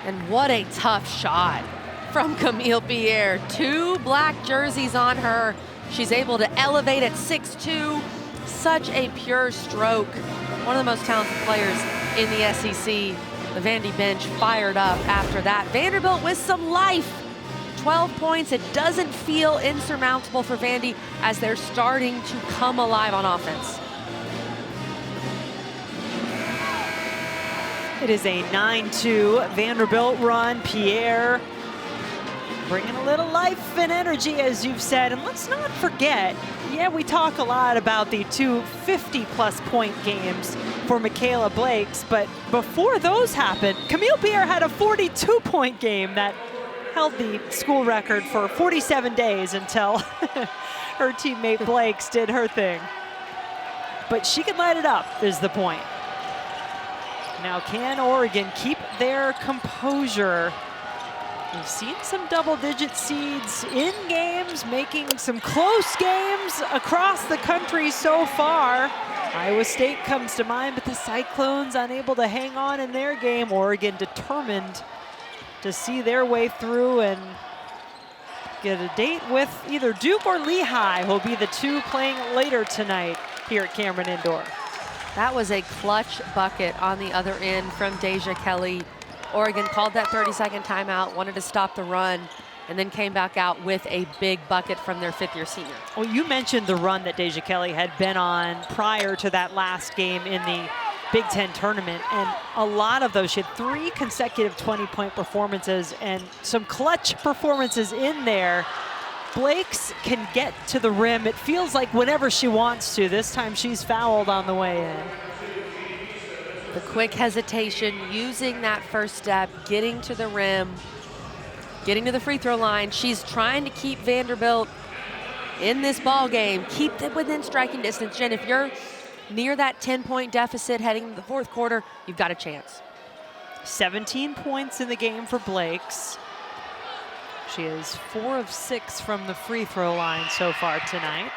And what a tough shot from Camille Pierre. 2 black jerseys on her. She's able to elevate at 6'2". Such a pure stroke. One of the most talented players in the SEC. The Vandy bench fired up after that. Vanderbilt with some life. 12 points. It doesn't feel insurmountable for Vandy as they're starting to come alive on offense. It is a 9-2 Vanderbilt run. Pierre bringing a little life and energy, as you've said. And let's not forget, yeah, we talk a lot about the two 50-plus point games for Michaela Blakes, but before those happened, Camille Pierre had a 42-point game that held the school record for 47 days until her teammate Blakes did her thing. But she can light it up, is the point. Now, can Oregon keep their composure? We've seen some double-digit seeds in games, making some close games across the country so far. Iowa State comes to mind, but the Cyclones unable to hang on in their game. Oregon determined to see their way through and get a date with either Duke or Lehigh, who'll be the two playing later tonight here at Cameron Indoor. That was a clutch bucket on the other end from Deja Kelly. Oregon called that 30-second timeout, wanted to stop the run, and then came back out with a big bucket from their fifth-year senior. Well, you mentioned the run that Deja Kelly had been on prior to that last game in the Big Ten tournament, and a lot of those, she had 3 consecutive 20-point performances and some clutch performances in there. Blakes can get to the rim, it feels like, whenever she wants to. This time she's fouled on the way in. The quick hesitation, using that first step, getting to the rim, getting to the free throw line. She's trying to keep Vanderbilt in this ball game, keep them within striking distance. Jen, if you're near that 10-point deficit heading into the fourth quarter, you've got a chance. 17 points in the game for Blakes. She is 4 of 6 from the free throw line so far tonight.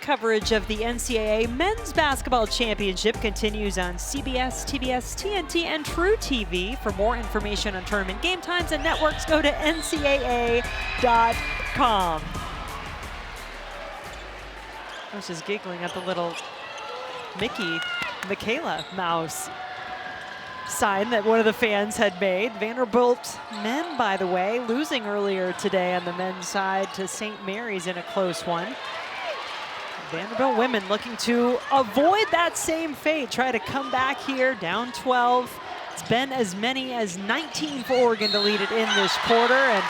Coverage of the NCAA Men's Basketball Championship continues on CBS, TBS, TNT, and True TV. For more information on tournament game times and networks, go to ncaa.com. I was just giggling at the little Michaela mouse sign that one of the fans had made. Vanderbilt men, by the way, losing earlier today on the men's side to St. Mary's in a close one. Vanderbilt women looking to avoid that same fate, try to come back here down 12. It's been as many as 19 for Oregon to lead it in this quarter, and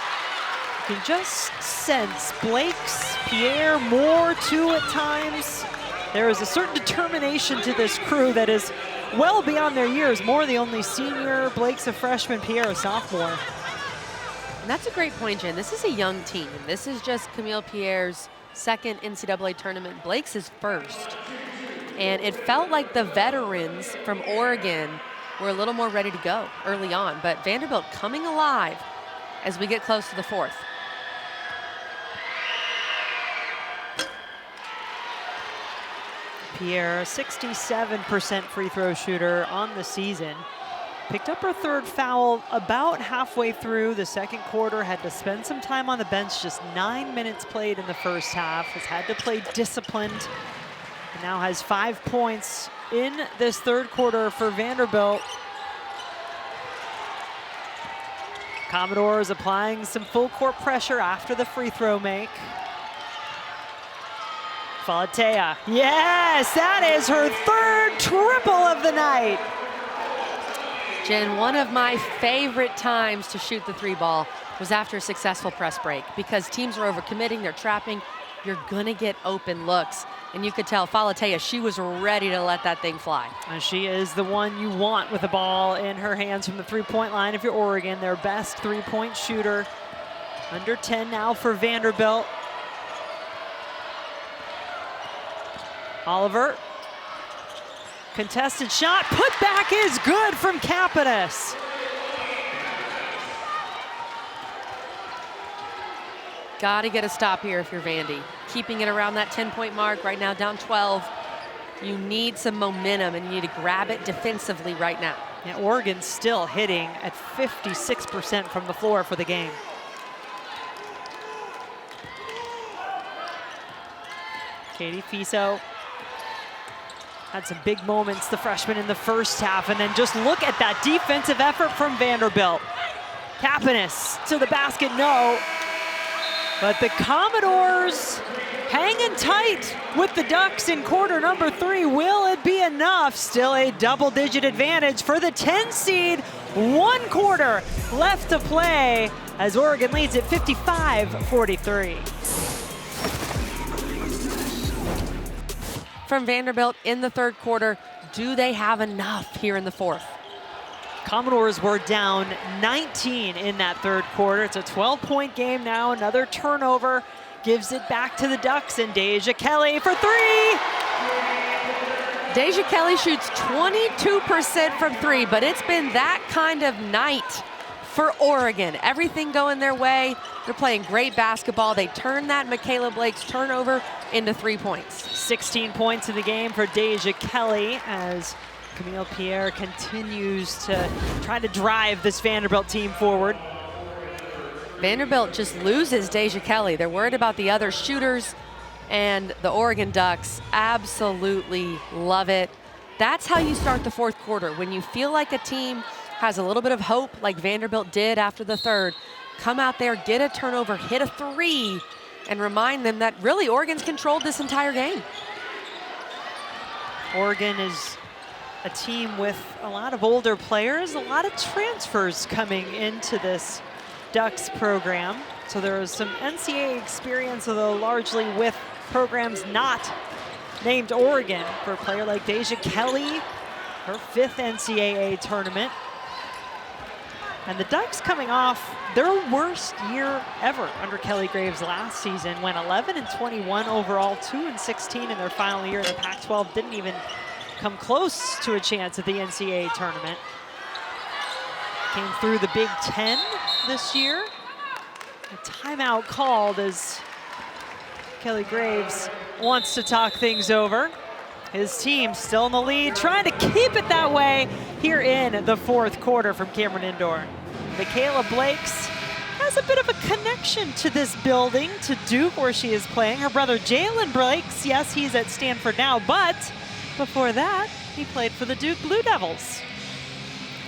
you can just sense Blakes, Pierre, Moore too at times. There is a certain determination to this crew that is well beyond their years. Moore the only senior, Blake's a freshman, Pierre a sophomore. And that's a great point, Jen. This is a young team. This is just Camille Pierre's second NCAA tournament. Blake's is first. And it felt like the veterans from Oregon were a little more ready to go early on, but Vanderbilt coming alive as we get close to the fourth. Pierre, 67% free throw shooter on the season. Picked up her third foul about halfway through the second quarter, had to spend some time on the bench, just 9 minutes played in the first half, has had to play disciplined, and now has 5 points in this third quarter for Vanderbilt. Commodores applying some full court pressure after the free throw make. Falatea, yes, that is her third triple of the night. Jen, one of my favorite times to shoot the three ball was after a successful press break, because teams are overcommitting, they're trapping, you're gonna get open looks. And you could tell Falatea, she was ready to let that thing fly. And she is the one you want with the ball in her hands from the three-point line if you're Oregon, their best three-point shooter. Under 10 now for Vanderbilt. Oliver. Contested shot, put back is good from Kapanis. Got to get a stop here if you're Vandy. Keeping it around that 10-point mark, right now down 12. You need some momentum and you need to grab it defensively right now. Yeah, Oregon's still hitting at 56% from the floor for the game. Katie Fiso had some big moments, the freshman, in the first half, and then just look at that defensive effort from Vanderbilt. Kapanis to the basket, no. But the Commodores hanging tight with the Ducks in quarter number 3. Will it be enough? Still a double-digit advantage for the 10 seed. 1 quarter left to play as Oregon leads at 55-43. From Vanderbilt in the 3rd quarter, do they have enough here in the 4th? Commodores were down 19 in that 3rd quarter. It's a 12-point game now. Another turnover gives it back to the Ducks, and Deja Kelly for 3. Deja Kelly shoots 22% from 3, but it's been that kind of night for Oregon. Everything going their way. They're playing great basketball. They turn that Michaela Blake's turnover into 3 points. 16 points in the game for Deja Kelly as Camille Pierre continues to try to drive this Vanderbilt team forward. Vanderbilt just loses Deja Kelly. They're worried about the other shooters, and the Oregon Ducks absolutely love it. That's how you start the 4th quarter. When you feel like a team has a little bit of hope, like Vanderbilt did after the 3rd, come out there, get a turnover, hit a 3, and remind them that really Oregon's controlled this entire game. Oregon is a team with a lot of older players, a lot of transfers coming into this Ducks program. So there is some NCAA experience, although largely with programs not named Oregon. For a player like Deja Kelly, her 5th NCAA tournament. And the Ducks coming off their worst year ever under Kelly Graves last season, went 11-21 overall, 2-16 in their final year in the Pac-12, didn't even come close to a chance at the NCAA tournament. Came through the Big Ten this year. A timeout called as Kelly Graves wants to talk things over. His team still in the lead, trying to keep it that way here in the 4th quarter from Cameron Indoor. Michaela Blakes has a bit of a connection to this building, to Duke, where she is playing. Her brother Jalen Blakes, yes, he's at Stanford now, but before that, he played for the Duke Blue Devils.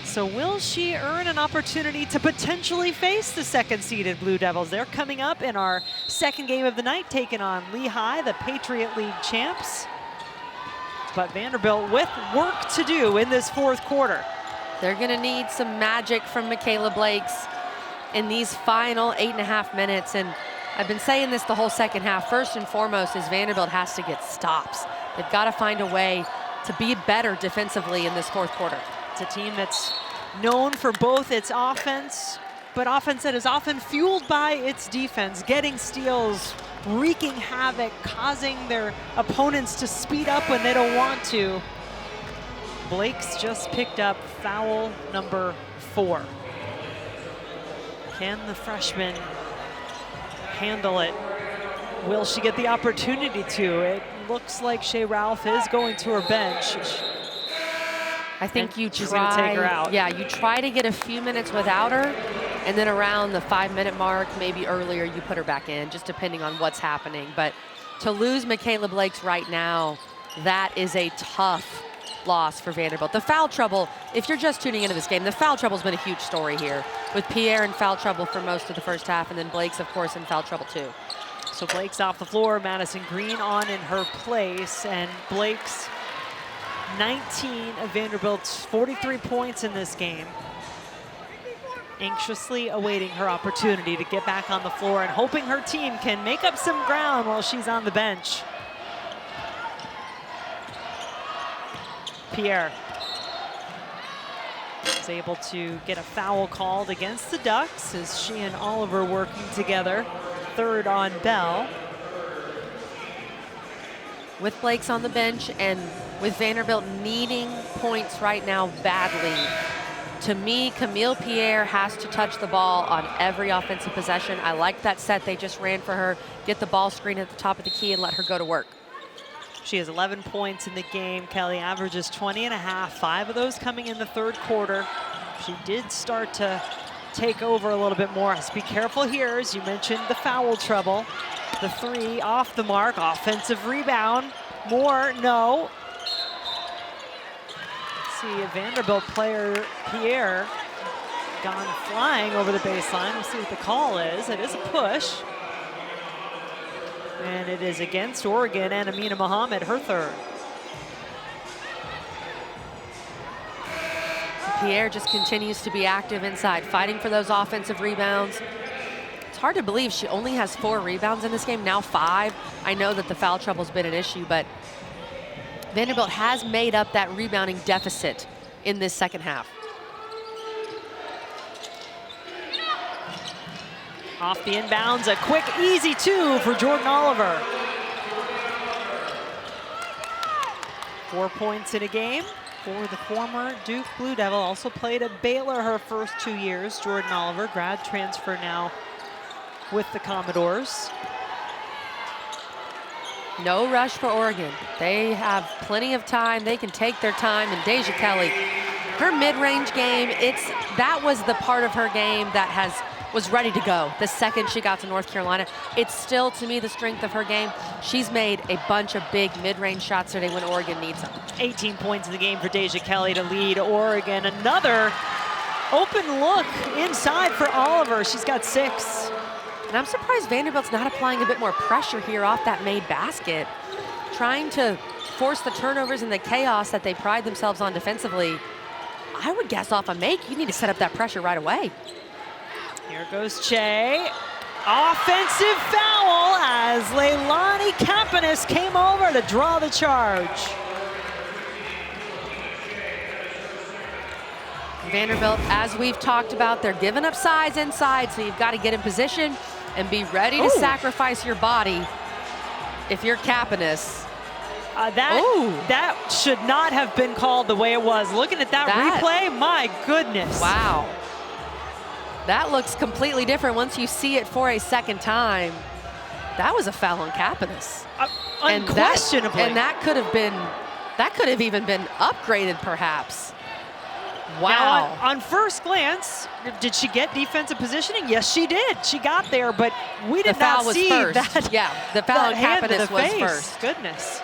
So will she earn an opportunity to potentially face the 2nd-seeded Blue Devils? They're coming up in our 2nd game of the night, taking on Lehigh, the Patriot League champs. But Vanderbilt with work to do in this 4th quarter. They're going to need some magic from Michaela Blakes in these final 8.5 minutes. And I've been saying this the whole 2nd half. First and foremost is Vanderbilt has to get stops. They've got to find a way to be better defensively in this 4th quarter. It's a team that's known for both its offense, but offense that is often fueled by its defense, getting steals, wreaking havoc, causing their opponents to speed up when they don't want to. Blake's just picked up foul number 4. Can the freshman handle it? Will she get the opportunity to? It looks like Shea Ralph is going to her bench. I think you she's going to take her out. Yeah, you try to get a few minutes without her, and then around the 5-minute mark, maybe earlier, you put her back in, just depending on what's happening. But to lose Michaela Blakes right now, that is a tough loss for Vanderbilt. The foul trouble, if you're just tuning into this game, the foul trouble's been a huge story here, with Pierre in foul trouble for most of the 1st half, and then Blake's, of course, in foul trouble too. So Blake's off the floor, Madison Green on in her place, and Blake's 19 of Vanderbilt's 43 points in this game. Anxiously awaiting her opportunity to get back on the floor and hoping her team can make up some ground while she's on the bench. Pierre is able to get a foul called against the Ducks as she and Oliver working together. 3rd on Bell. With Blake's on the bench and with Vanderbilt needing points right now badly, to me, Camille Pierre has to touch the ball on every offensive possession. I like that set they just ran for her. Get the ball screen at the top of the key and let her go to work. She has 11 points in the game. Kelly averages 20.5, 5 of those coming in the 3rd quarter. She did start to take over a little bit more. Let's be careful here, as you mentioned, the foul trouble. The 3 off the mark, offensive rebound. More, no. Let's see, a Vanderbilt player, Pierre, gone flying over the baseline. We'll see what the call is. It is a push. And it is against Oregon and Amina Mohammed, her third. Pierre just continues to be active inside, fighting for those offensive rebounds. It's hard to believe she only has 4 rebounds in this game, now 5. I know that the foul trouble's been an issue, but Vanderbilt has made up that rebounding deficit in this second half. Off the inbounds, a quick, easy 2 for Jordan Oliver. 4 points in a game for the former Duke Blue Devil. Also played at Baylor her first 2 years. Jordan Oliver, grad transfer now with the Commodores. No rush for Oregon. They have plenty of time. They can take their time. And Deja Kelly, her mid-range game, that was the part of her game that was ready to go the second she got to North Carolina. It's still, to me, the strength of her game. She's made a bunch of big mid-range shots today when Oregon needs them. 18 points in the game for Deja Kelly to lead Oregon. Another open look inside for Oliver. She's got 6. And I'm surprised Vanderbilt's not applying a bit more pressure here off that made basket, trying to force the turnovers and the chaos that they pride themselves on defensively. I would guess off a make, you need to set up that pressure right away. Here goes Che. Offensive foul as Leilani Campanis came over to draw the charge. Vanderbilt, as we've talked about, they're giving up size inside, so you've got to get in position and be ready to sacrifice your body if you're Campanis. That should not have been called the way it was. Looking at that replay, my goodness. Wow. That looks completely different once you see it for a second time. That was a foul on Campanis. Unquestionably. And that could have even been upgraded perhaps. Wow. Now, on first glance, did she get defensive positioning? Yes, she did. She got there, but we did not see that. Yeah, the foul on Campanis was face. First. Goodness.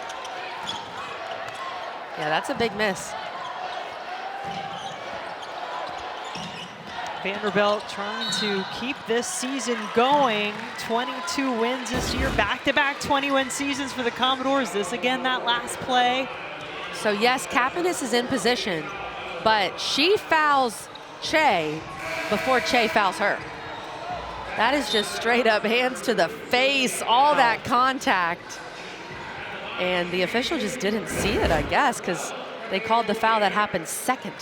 Yeah, that's a big miss. Vanderbilt trying to keep this season going. 22 wins this year, back-to-back 20-win seasons for the Commodores. This again, that last play. So yes, Campanis is in position, but she fouls Che before Che fouls her. That is just straight up hands to the face, all that contact. And the official just didn't see it, I guess, because they called the foul that happened second.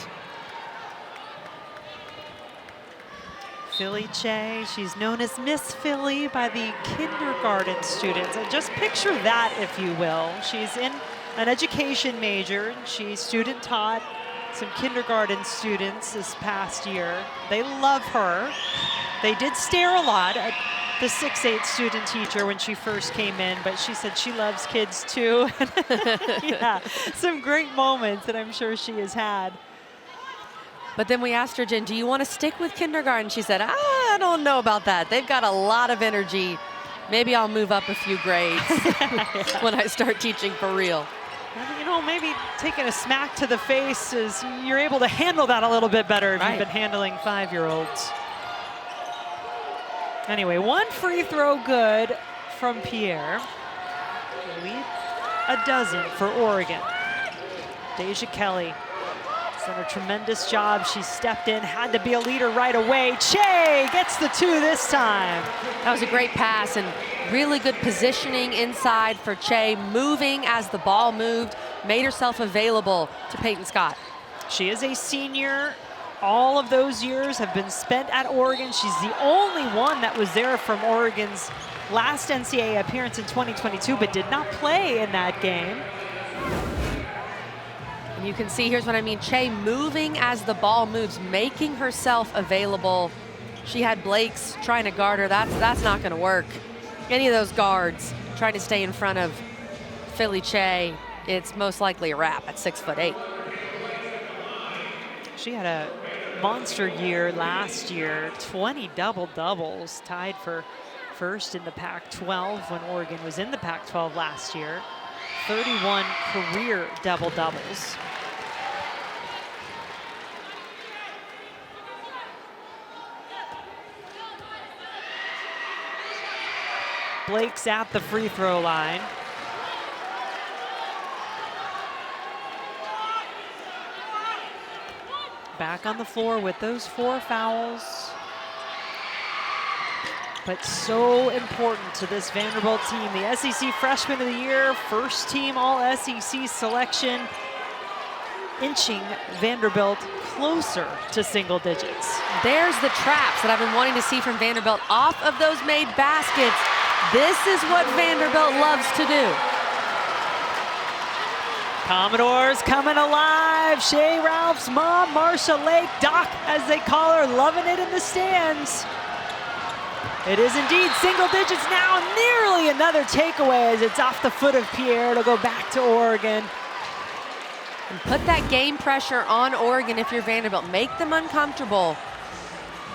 Philly Che, she's known as Miss Philly by the kindergarten students. And just picture that, if you will. She's in an education major. She student taught some kindergarten students this past year. They love her. They did stare a lot at the 6'8" student teacher when she first came in, but she said she loves kids too. Yeah, some great moments that I'm sure she has had. But then we asked her, Jen, do you want to stick with kindergarten? She said, I don't know about that. They've got a lot of energy. Maybe I'll move up a few grades when I start teaching for real. You know, maybe taking a smack to the face is, you're able to handle that a little bit better if you've been handling 5-year-olds. Anyway, 1 free throw good from Pierre. Lead a dozen for Oregon. Deja Kelly has done a tremendous job. She stepped in, had to be a leader right away. Che gets the 2 this time. That was a great pass and really good positioning inside for Che, moving as the ball moved, made herself available to Peyton Scott. She is a senior. All of those years have been spent at Oregon. She's the only one that was there from Oregon's last NCAA appearance in 2022, but did not play in that game. And you can see, here's what I mean, Che moving as the ball moves, making herself available. She had Blake's trying to guard her. That's not gonna work. Any of those guards trying to stay in front of Philly Che, it's most likely a wrap at 6'8". She had a monster year last year, 20 double-doubles, tied for first in the Pac-12 when Oregon was in the Pac-12 last year. 31 career double-doubles. Blake's at the free throw line. Back on the floor with those 4 fouls. But so important to this Vanderbilt team. The SEC Freshman of the Year, first team All-SEC selection, inching Vanderbilt closer to single digits. There's the traps that I've been wanting to see from Vanderbilt off of those made baskets. This is what Vanderbilt loves to do. Commodores coming alive. Shea Ralph's mom, Marsha Lake, Doc as they call her, loving it in the stands. It is indeed single digits now, nearly another takeaway as it's off the foot of Pierre. It'll go back to Oregon. And put that game pressure on Oregon if you're Vanderbilt. Make them uncomfortable.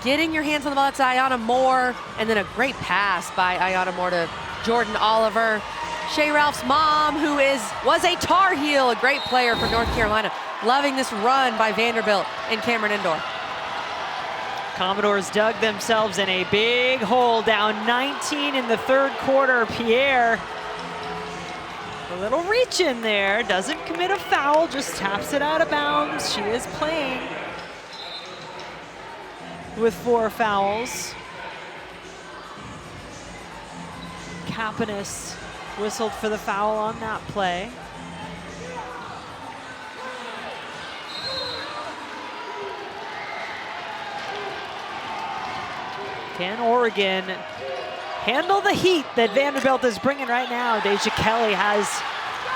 Getting your hands on the ball, it's Ayanna Moore, and then a great pass by Ayanna Moore to Jordan Oliver. Shea Ralph's mom, who was a Tar Heel, a great player for North Carolina. Loving this run by Vanderbilt in Cameron Indoor. Commodores dug themselves in a big hole, down 19 in the third quarter. Pierre, a little reach in there, doesn't commit a foul, just taps it out of bounds. She is playing with 4 fouls. Kapanis whistled for the foul on that play. Can Oregon handle the heat that Vanderbilt is bringing right now? Deja Kelly has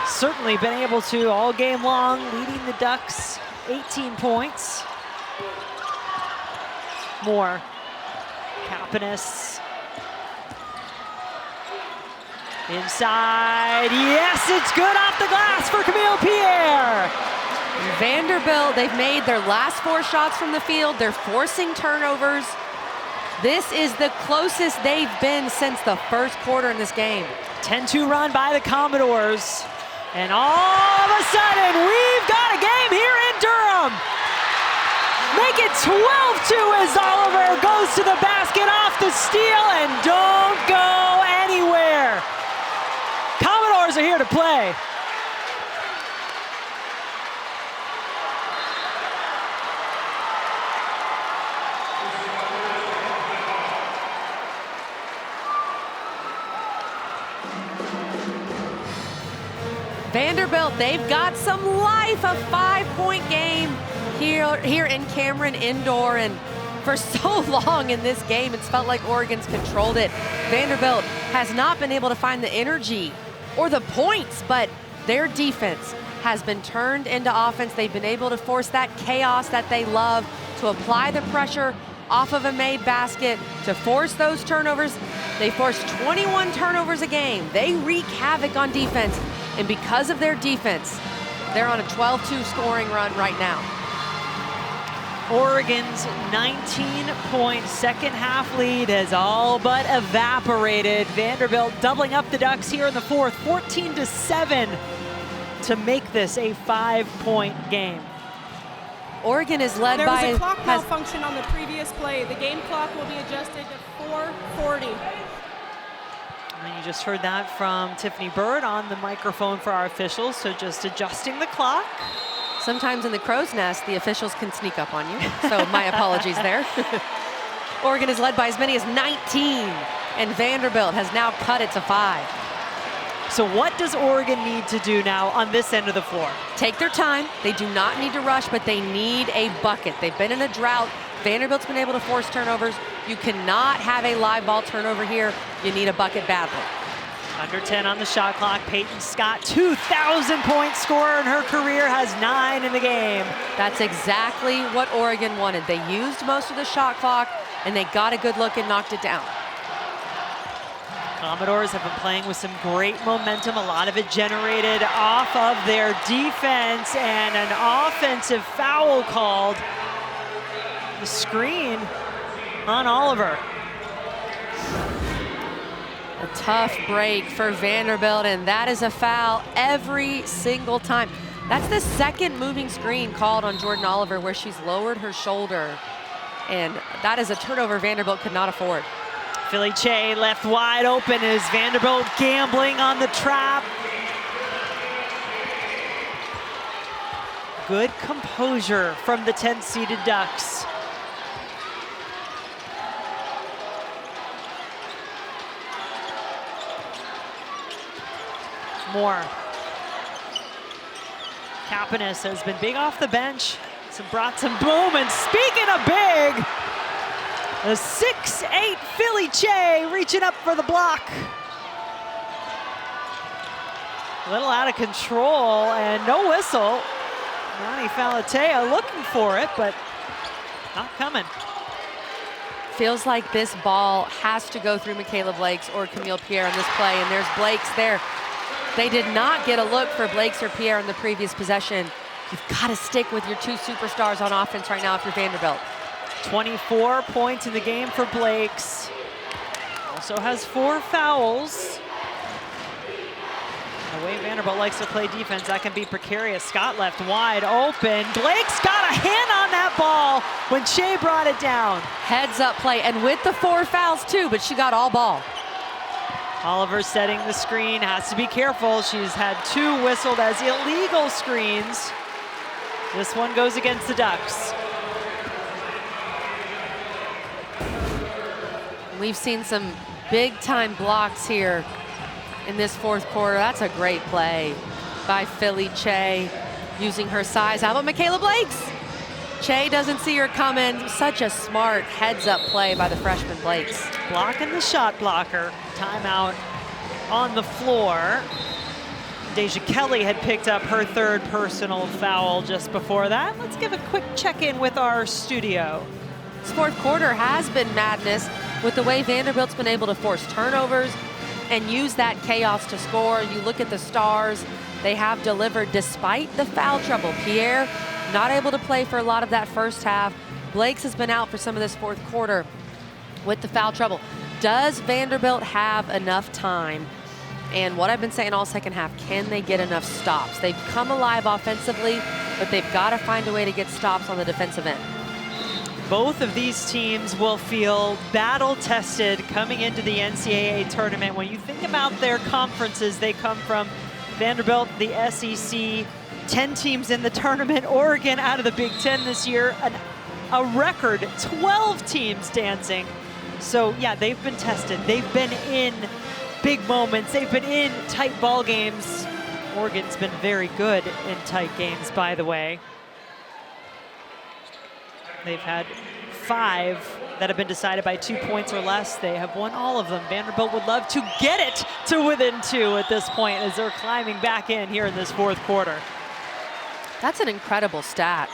certainly been able to all game long, leading the Ducks 18 points. More. Kapanis. Inside, yes, it's good off the glass for Camille Pierre. Vanderbilt, they've made their last 4 shots from the field. They're forcing turnovers. This is the closest they've been since the first quarter in this game. 10-2 run by the Commodores. And all of a sudden, we've got a game here in Durham. Make it 12-2 as Oliver goes to the basket off the steal and don't go anywhere. Commodores are here to play. Vanderbilt, they've got some life, a 5-point game here in Cameron Indoor, and for so long in this game, it's felt like Oregon's controlled it. Vanderbilt has not been able to find the energy or the points, but their defense has been turned into offense. They've been able to force that chaos that they love, to apply the pressure off of a made basket, to force those turnovers. They force 21 turnovers a game. They wreak havoc on defense, and because of their defense, they're on a 12-2 scoring run right now. Oregon's 19-point second half lead has all but evaporated. Vanderbilt doubling up the Ducks here in the fourth, 14-7 to make this a 5-point game. Oregon is led by... There was a clock malfunction on the previous play. The game clock will be adjusted to 4:40. And you just heard that from Tiffany Bird on the microphone for our officials, so just adjusting the clock. Sometimes in the crow's nest, the officials can sneak up on you, so my apologies there. Oregon is led by as many as 19, and Vanderbilt has now cut it to 5. So what does Oregon need to do now on this end of the floor? Take their time. They do not need to rush, but they need a bucket. They've been in a drought. Vanderbilt's been able to force turnovers. You cannot have a live ball turnover here. You need a bucket badly. Under 10 on the shot clock. Peyton Scott, 2,000-point scorer in her career, has 9 in the game. That's exactly what Oregon wanted. They used most of the shot clock, and they got a good look and knocked it down. Commodores have been playing with some great momentum, a lot of it generated off of their defense, and an offensive foul called. The screen on Oliver. A tough break for Vanderbilt, and that is a foul every single time. That's the second moving screen called on Jordan Oliver where she's lowered her shoulder, and that is a turnover Vanderbilt could not afford. Philly Che left wide open as Vanderbilt gambling on the trap. Good composure from the 10th-seeded Ducks. More. Kapanis has been big off the bench. Brought some boom, and speaking of big, the 6'8" Philly Che reaching up for the block. A little out of control and no whistle. Nani Falatea looking for it, but not coming. Feels like this ball has to go through Michaela Blakes or Camille Pierre on this play, and there's Blakes there. They did not get a look for Blakes or Pierre in the previous possession. You've got to stick with your two superstars on offense right now if you're Vanderbilt. 24 points in the game for Blakes. Also has 4 fouls. The way Vanderbilt likes to play defense, that can be precarious. Scott left wide open. Blakes got a hand on that ball when Che brought it down. Heads up play, and with the 4 fouls too, but she got all ball. Oliver setting the screen, has to be careful. She's had 2 whistled as illegal screens. This one goes against the Ducks. We've seen some big time blocks here in this 4th quarter. That's a great play by Philly Che, using her size. How about Michaela Blakes? Che doesn't see her coming. Such a smart heads up play by the freshman Blakes. Blocking the shot blocker. Timeout on the floor. Deja Kelly had picked up her 3rd personal foul just before that. Let's give a quick check-in with our studio. This 4th quarter has been madness with the way Vanderbilt's been able to force turnovers and use that chaos to score. You look at the stars, they have delivered despite the foul trouble. Pierre not able to play for a lot of that first half. Blakes has been out for some of this 4th quarter with the foul trouble. Does Vanderbilt have enough time? And what I've been saying all second half, can they get enough stops? They've come alive offensively, but they've got to find a way to get stops on the defensive end. Both of these teams will feel battle-tested coming into the NCAA tournament. When you think about their conferences, they come from Vanderbilt, the SEC, 10 teams in the tournament, Oregon out of the Big Ten this year, a record 12 teams dancing. So yeah, they've been tested. They've been in big moments. They've been in tight ball games. Oregon's been very good in tight games, by the way. They've had 5 that have been decided by 2 points or less. They have won all of them. Vanderbilt would love to get it to within 2 at this point as they're climbing back in here in this 4th quarter. That's an incredible stat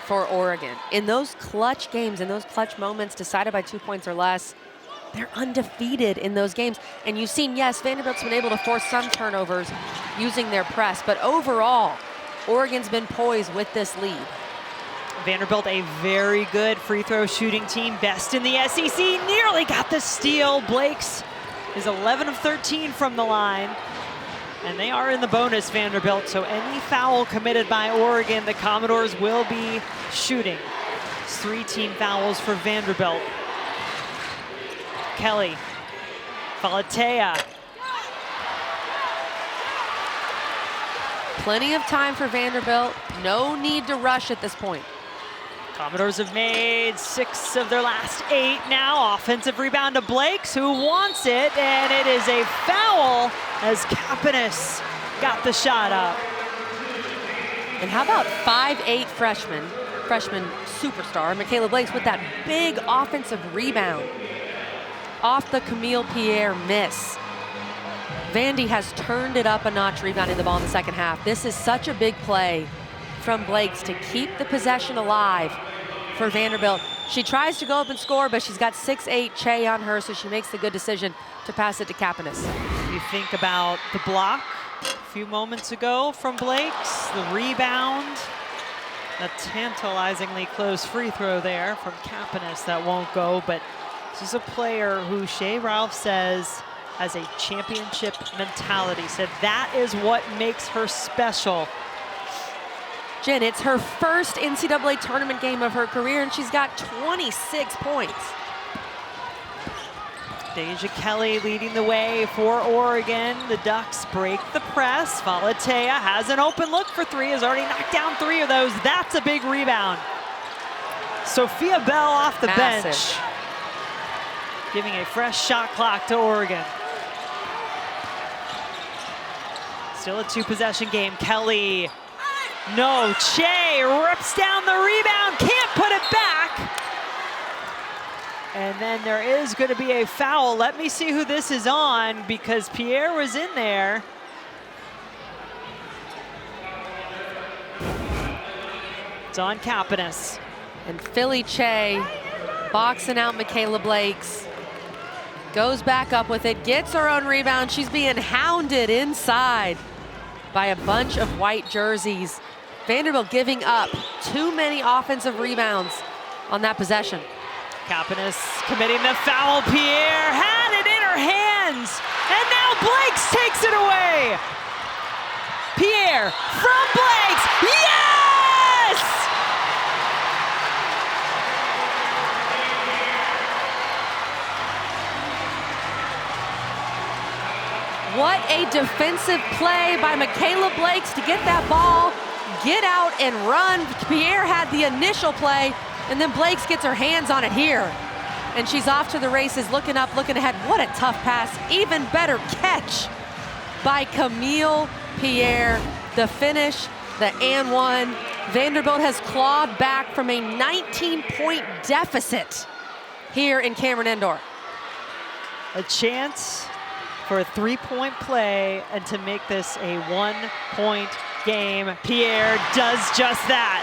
for Oregon. In those clutch games, in those clutch moments decided by 2 points or less, they're undefeated in those games. And you've seen, yes, Vanderbilt's been able to force some turnovers using their press, but overall, Oregon's been poised with this lead. Vanderbilt, a very good free throw shooting team, best in the SEC, nearly got the steal. Blakes is 11 of 13 from the line, and they are in the bonus, Vanderbilt, so any foul committed by Oregon, the Commodores will be shooting. It's 3 team fouls for Vanderbilt. Kelly, Falatea. Plenty of time for Vanderbilt. No need to rush at this point. Commodores have made 6 of their last 8 now. Offensive rebound to Blakes, who wants it, and it is a foul as Kapanis got the shot up. And how about 5'8" freshman superstar, Michaela Blakes, with that big offensive rebound off the Camille Pierre miss. Vandy has turned it up a notch rebounding the ball in the second half. This is such a big play from Blakes to keep the possession alive for Vanderbilt. She tries to go up and score, but she's got 6'8" Che on her, so she makes the good decision to pass it to Kapanis. You think about the block a few moments ago from Blakes, the rebound, a tantalizingly close free throw there from Kapanis that won't go, but she's a player who Shea Ralph says has a championship mentality, said that is what makes her special. Jen, it's her first NCAA tournament game of her career, and she's got 26 points. Deja Kelly leading the way for Oregon. The Ducks break the press. Valatea has an open look for three, has already knocked down 3 of those. That's a big rebound. Sophia Bell off the bench, giving a fresh shot clock to Oregon. Still a 2-possession game. Kelly, no, Che rips down the rebound, can't put it back. And then there is going to be a foul. Let me see who this is on, because Pierre was in there. It's on Kapanis. And Philly Che boxing out Michaela Blakes. Goes back up with it, gets her own rebound. She's being hounded inside by a bunch of white jerseys. Vanderbilt giving up too many offensive rebounds on that possession. Kapanis committing the foul. Pierre had it in her hands, and now Blakes takes it away. Pierre from Blakes, yes! What a defensive play by Michaela Blakes to get that ball, get out and run. Pierre had the initial play, and then Blakes gets her hands on it here. And she's off to the races, looking up, looking ahead. What a tough pass. Even better catch by Camille Pierre. The finish, the and one. Vanderbilt has clawed back from a 19-point deficit here in Cameron Indoor. A chance for a 3-point play and to make this a 1-point game. Pierre does just that.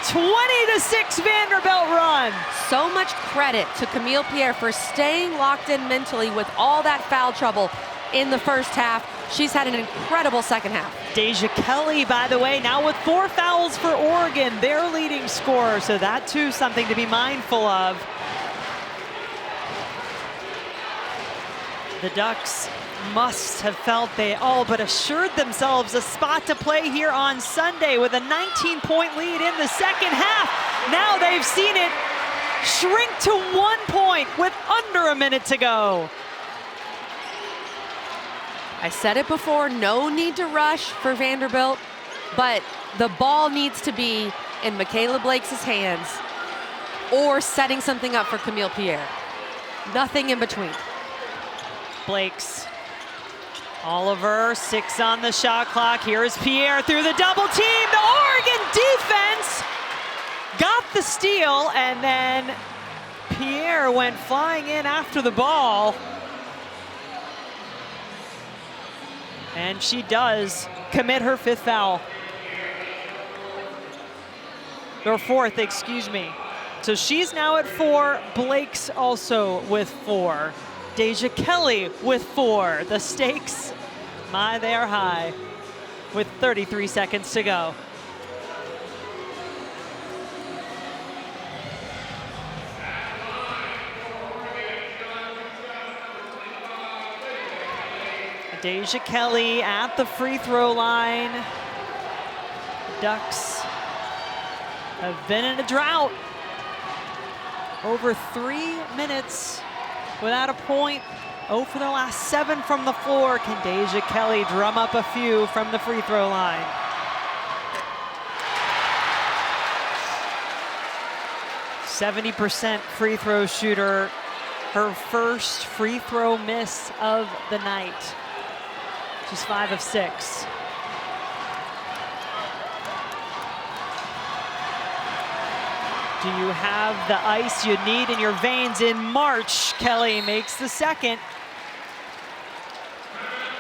20-6 Vanderbilt run. So much credit to Camille Pierre for staying locked in mentally with all that foul trouble in the first half. She's had an incredible second half. Deja Kelly, by the way, now with 4 fouls for Oregon, their leading scorer. So that too, something to be mindful of. The Ducks must have felt they all but assured themselves a spot to play here on Sunday with a 19-point lead in the second half. Now they've seen it shrink to 1 point with under a minute to go. I said it before, no need to rush for Vanderbilt, but the ball needs to be in Michaela Blakes' hands or setting something up for Camille Pierre. Nothing in between. Blakes. Oliver, 6 on the shot clock. Here is Pierre through the double team. The Oregon defense got the steal, and then Pierre went flying in after the ball. And she does commit her 5th foul. Or 4th, excuse me. So she's now at 4. Blakes also with 4. Deja Kelly with 4. The stakes, my, they are high with 33 seconds to go. Deja Kelly at the free throw line. The Ducks have been in a drought. Over 3 minutes without a point. 0 for their last 7 from the floor. Can Deja Kelly drum up a few from the free throw line? %70 free throw shooter. Her first free throw miss of the night. She's 5 of 6. Do you have the ice you need in your veins in March? Kelly makes the second.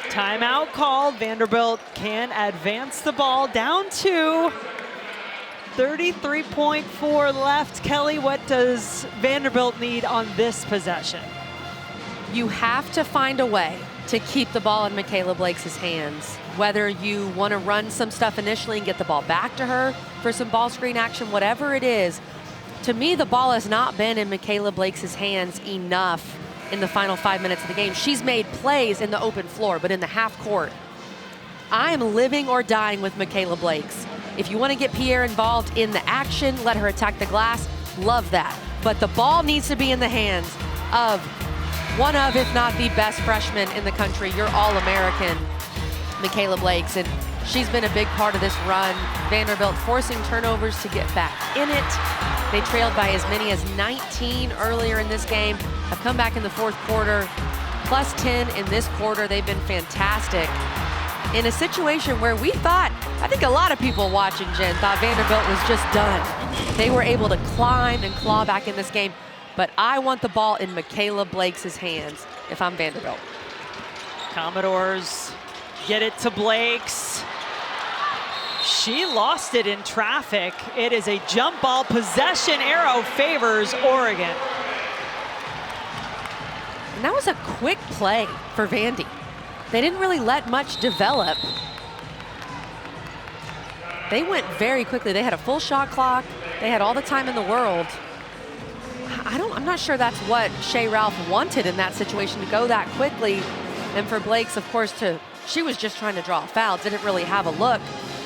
Timeout called. Vanderbilt can advance the ball down to 33.4 left. Kelly, what does Vanderbilt need on this possession? You have to find a way to keep the ball in Michaela Blakes' hands. Whether you want to run some stuff initially and get the ball back to her for some ball screen action, whatever it is. To me, the ball has not been in Michaela Blakes' hands enough in the final 5 minutes of the game. She's made plays in the open floor, but in the half court, I am living or dying with Michaela Blakes. If you want to get Pierre involved in the action, let her attack the glass, love that. But the ball needs to be in the hands of one of, if not the best freshman in the country, your All-American, Michaela Blakes, and she's been a big part of this run. Vanderbilt forcing turnovers to get back in it. They trailed by as many as 19 earlier in this game, have come back in the fourth quarter, plus 10 in this quarter. They've been fantastic in a situation where we thought, I think a lot of people watching, Jen, thought Vanderbilt was just done. They were able to climb and claw back in this game, but I want the ball in Michaela Blakes' hands if I'm Vanderbilt. Commodores get it to Blakes. She lost it in traffic. It is a jump ball. Possession arrow favors Oregon. And that was a quick play for Vandy. They didn't really let much develop. They went very quickly. They had a full shot clock. They had all the time in the world. I'm not sure that's what Shea Ralph wanted in that situation, to go that quickly. And for Blakes, of course, she was just trying to draw a foul, didn't really have a look.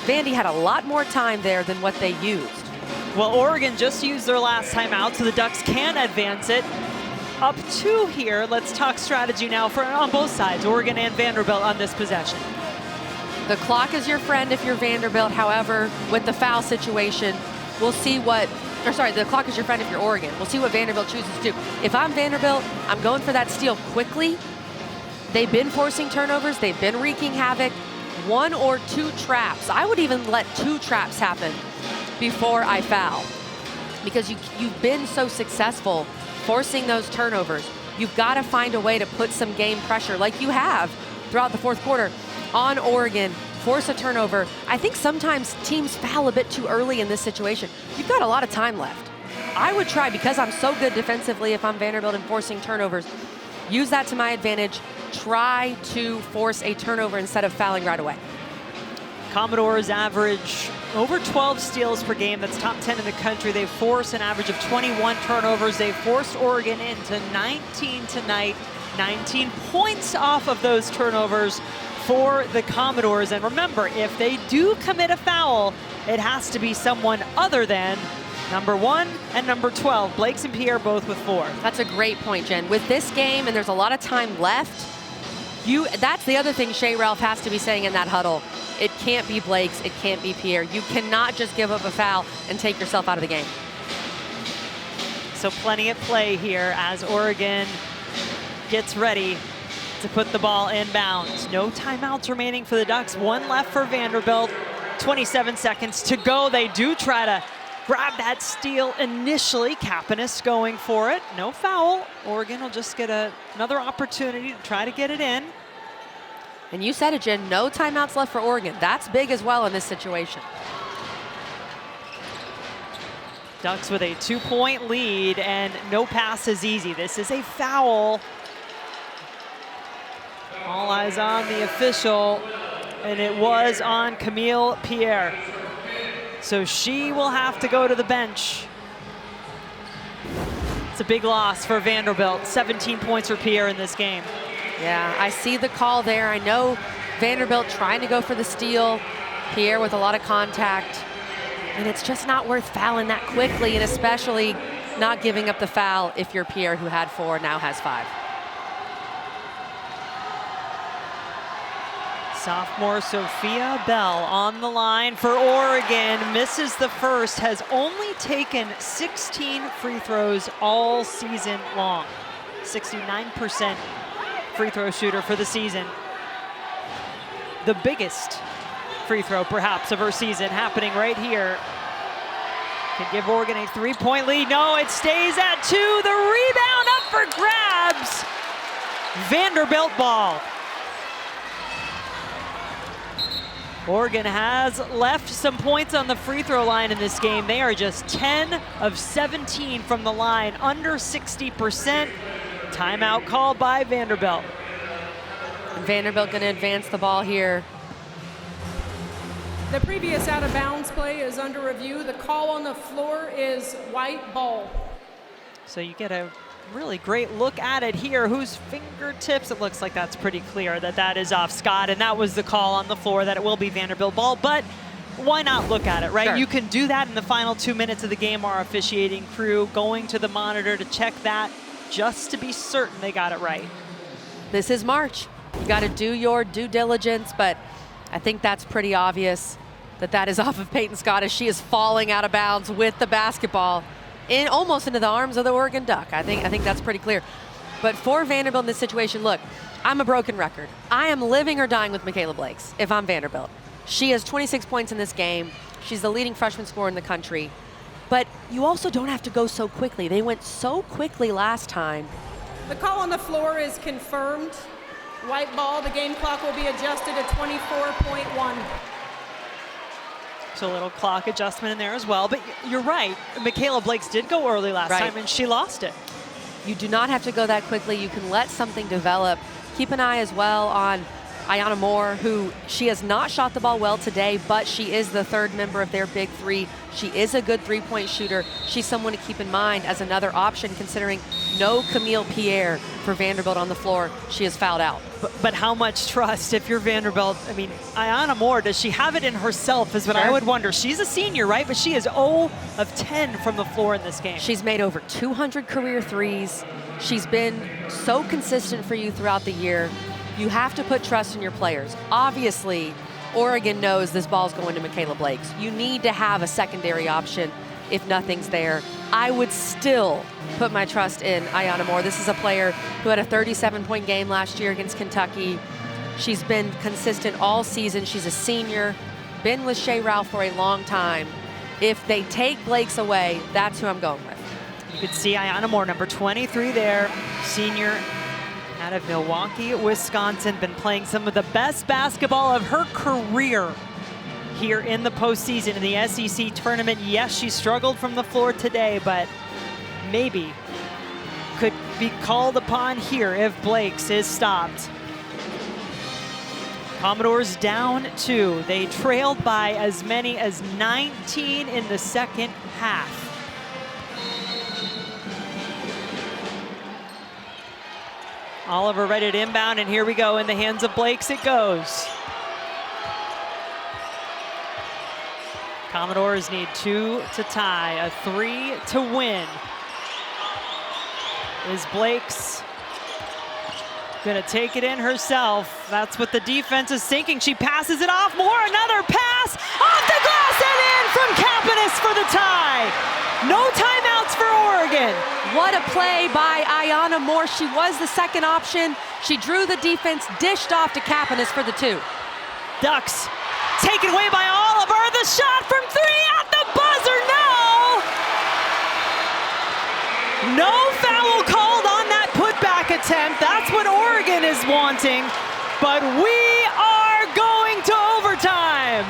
Vandy had a lot more time there than what they used. Well, Oregon just used their last timeout, so the Ducks can advance it. Up 2 here. Let's talk strategy now on both sides, Oregon and Vanderbilt, on this possession. The clock is your friend if you're Vanderbilt. However, with the foul situation, we'll see what, the clock is your friend if you're Oregon. We'll see what Vanderbilt chooses to do. If I'm Vanderbilt, I'm going for that steal quickly. They've been forcing turnovers. They've been wreaking havoc. 1 or 2 traps. I would even let 2 traps happen before I foul, because you've been so successful forcing those turnovers. You've got to find a way to put some game pressure, like you have throughout the fourth quarter, on Oregon, force a turnover. I think sometimes teams foul a bit too early in this situation. You've got a lot of time left. I would try, because I'm so good defensively if I'm Vanderbilt and forcing turnovers, use that to my advantage. Try to force a turnover instead of fouling right away. Commodores average over 12 steals per game. That's top 10 in the country. They've forced an average of 21 turnovers. They've forced Oregon into 19 tonight. 19 points off of those turnovers for the Commodores. And remember, if they do commit a foul, it has to be someone other than number 1 and number 12. Blakes and Pierre both with 4. That's a great point, Jen. With this game, and there's a lot of time left, that's the other thing Shea Ralph has to be saying in that huddle. It can't be Blakes, it can't be Pierre. You cannot just give up a foul and take yourself out of the game. So plenty at play here as Oregon gets ready to put the ball in bounds. No timeouts remaining for the Ducks. 1 left for Vanderbilt. 27 seconds to go. They do try to grab that steal initially. Kapanis going for it. No foul. Oregon will just get another opportunity to try to get it in. And you said it, Jen, no timeouts left for Oregon. That's big as well in this situation. Ducks with a 2-point lead, and no pass is easy. This is a foul. All eyes on the official, and it was on Camille Pierre. So she will have to go to the bench. It's a big loss for Vanderbilt. 17 points for Pierre in this game. Yeah, I see the call there. I know Vanderbilt trying to go for the steal. Pierre with a lot of contact. And it's just not worth fouling that quickly, and especially not giving up the foul if you're Pierre, who had 4, now has 5. Sophomore Sophia Bell on the line for Oregon. Misses the first, has only taken 16 free throws all season long. 69% free throw shooter for the season. The biggest free throw perhaps of her season happening right here. Can give Oregon a 3-point lead. No, it stays at 2. The rebound up for grabs. Vanderbilt ball. Oregon has left some points on the free throw line in this game. They are just 10 of 17 from the line, under 60%. Timeout called by Vanderbilt. Vanderbilt going to advance the ball here. The previous out-of-bounds play is under review. The call on the floor is white ball. So you get a really great look at it here. Whose fingertips? It looks like that's pretty clear that is off Scott, and that was the call on the floor that it will be Vanderbilt ball. But why not look at it, right? Sure. You can do that in the final 2 minutes of the game. Our officiating crew going to the monitor to check that, just to be certain they got it right. This is March. You got to do your due diligence, but I think that's pretty obvious that that is off of Peyton Scott as she is falling out of bounds with the basketball almost into the arms of the Oregon Duck. I think that's pretty clear. But for Vanderbilt in this situation, look, I'm a broken record. I am living or dying with Michaela Blakes if I'm Vanderbilt. She has 26 points in this game. She's the leading freshman scorer in the country. But you also don't have to go so quickly. They went so quickly last time. The call on the floor is confirmed. White ball, the game clock will be adjusted at 24.1. So a little clock adjustment in there as well. But you're right, Michaela Blakes did go early last time and she lost it. You do not have to go that quickly. You can let something develop. Keep an eye as well on Ayanna Moore, who she has not shot the ball well today, but she is the third member of their big three. She is a good three-point shooter. She's someone to keep in mind as another option, considering no Camille Pierre for Vanderbilt on the floor. She is fouled out. But how much trust if you're Vanderbilt? I mean, Ayanna Moore, does she have it in herself is what I would wonder. She's a senior, right? But she is 0 of 10 from the floor in this game. She's made over 200 career threes. She's been so consistent for you throughout the year. You have to put trust in your players. Obviously, Oregon knows this ball's going to Michaela Blakes. You need to have a secondary option if nothing's there. I would still put my trust in Ayanna Moore. This is a player who had a 37-point game last year against Kentucky. She's been consistent all season. She's a senior, been with Shea Ralph for a long time. If they take Blakes away, that's who I'm going with. You can see Ayanna Moore, number 23 there, senior out of Milwaukee, Wisconsin, been playing some of the best basketball of her career here in the postseason in the SEC tournament. Yes, she struggled from the floor today, but maybe could be called upon here if Blakes is stopped. Commodores down 2. They trailed by as many as 19 in the second half. Oliver ready to inbound, and here we go. In the hands of Blakes it goes. Commodores need 2 to tie, a 3 to win. Is Blakes gonna take it in herself? That's what the defense is thinking. She passes it off. Moore, another pass off the glass and in from Kapanis for the tie. No timeouts for Oregon. What a play by Ayanna Moore. She was the second option. She drew the defense, dished off to Kapanis for the 2. Ducks taken away by Oliver. The shot from 3 at the buzzer. No foul called on that putback attempt. That's what Oregon is wanting. But we are going to overtime.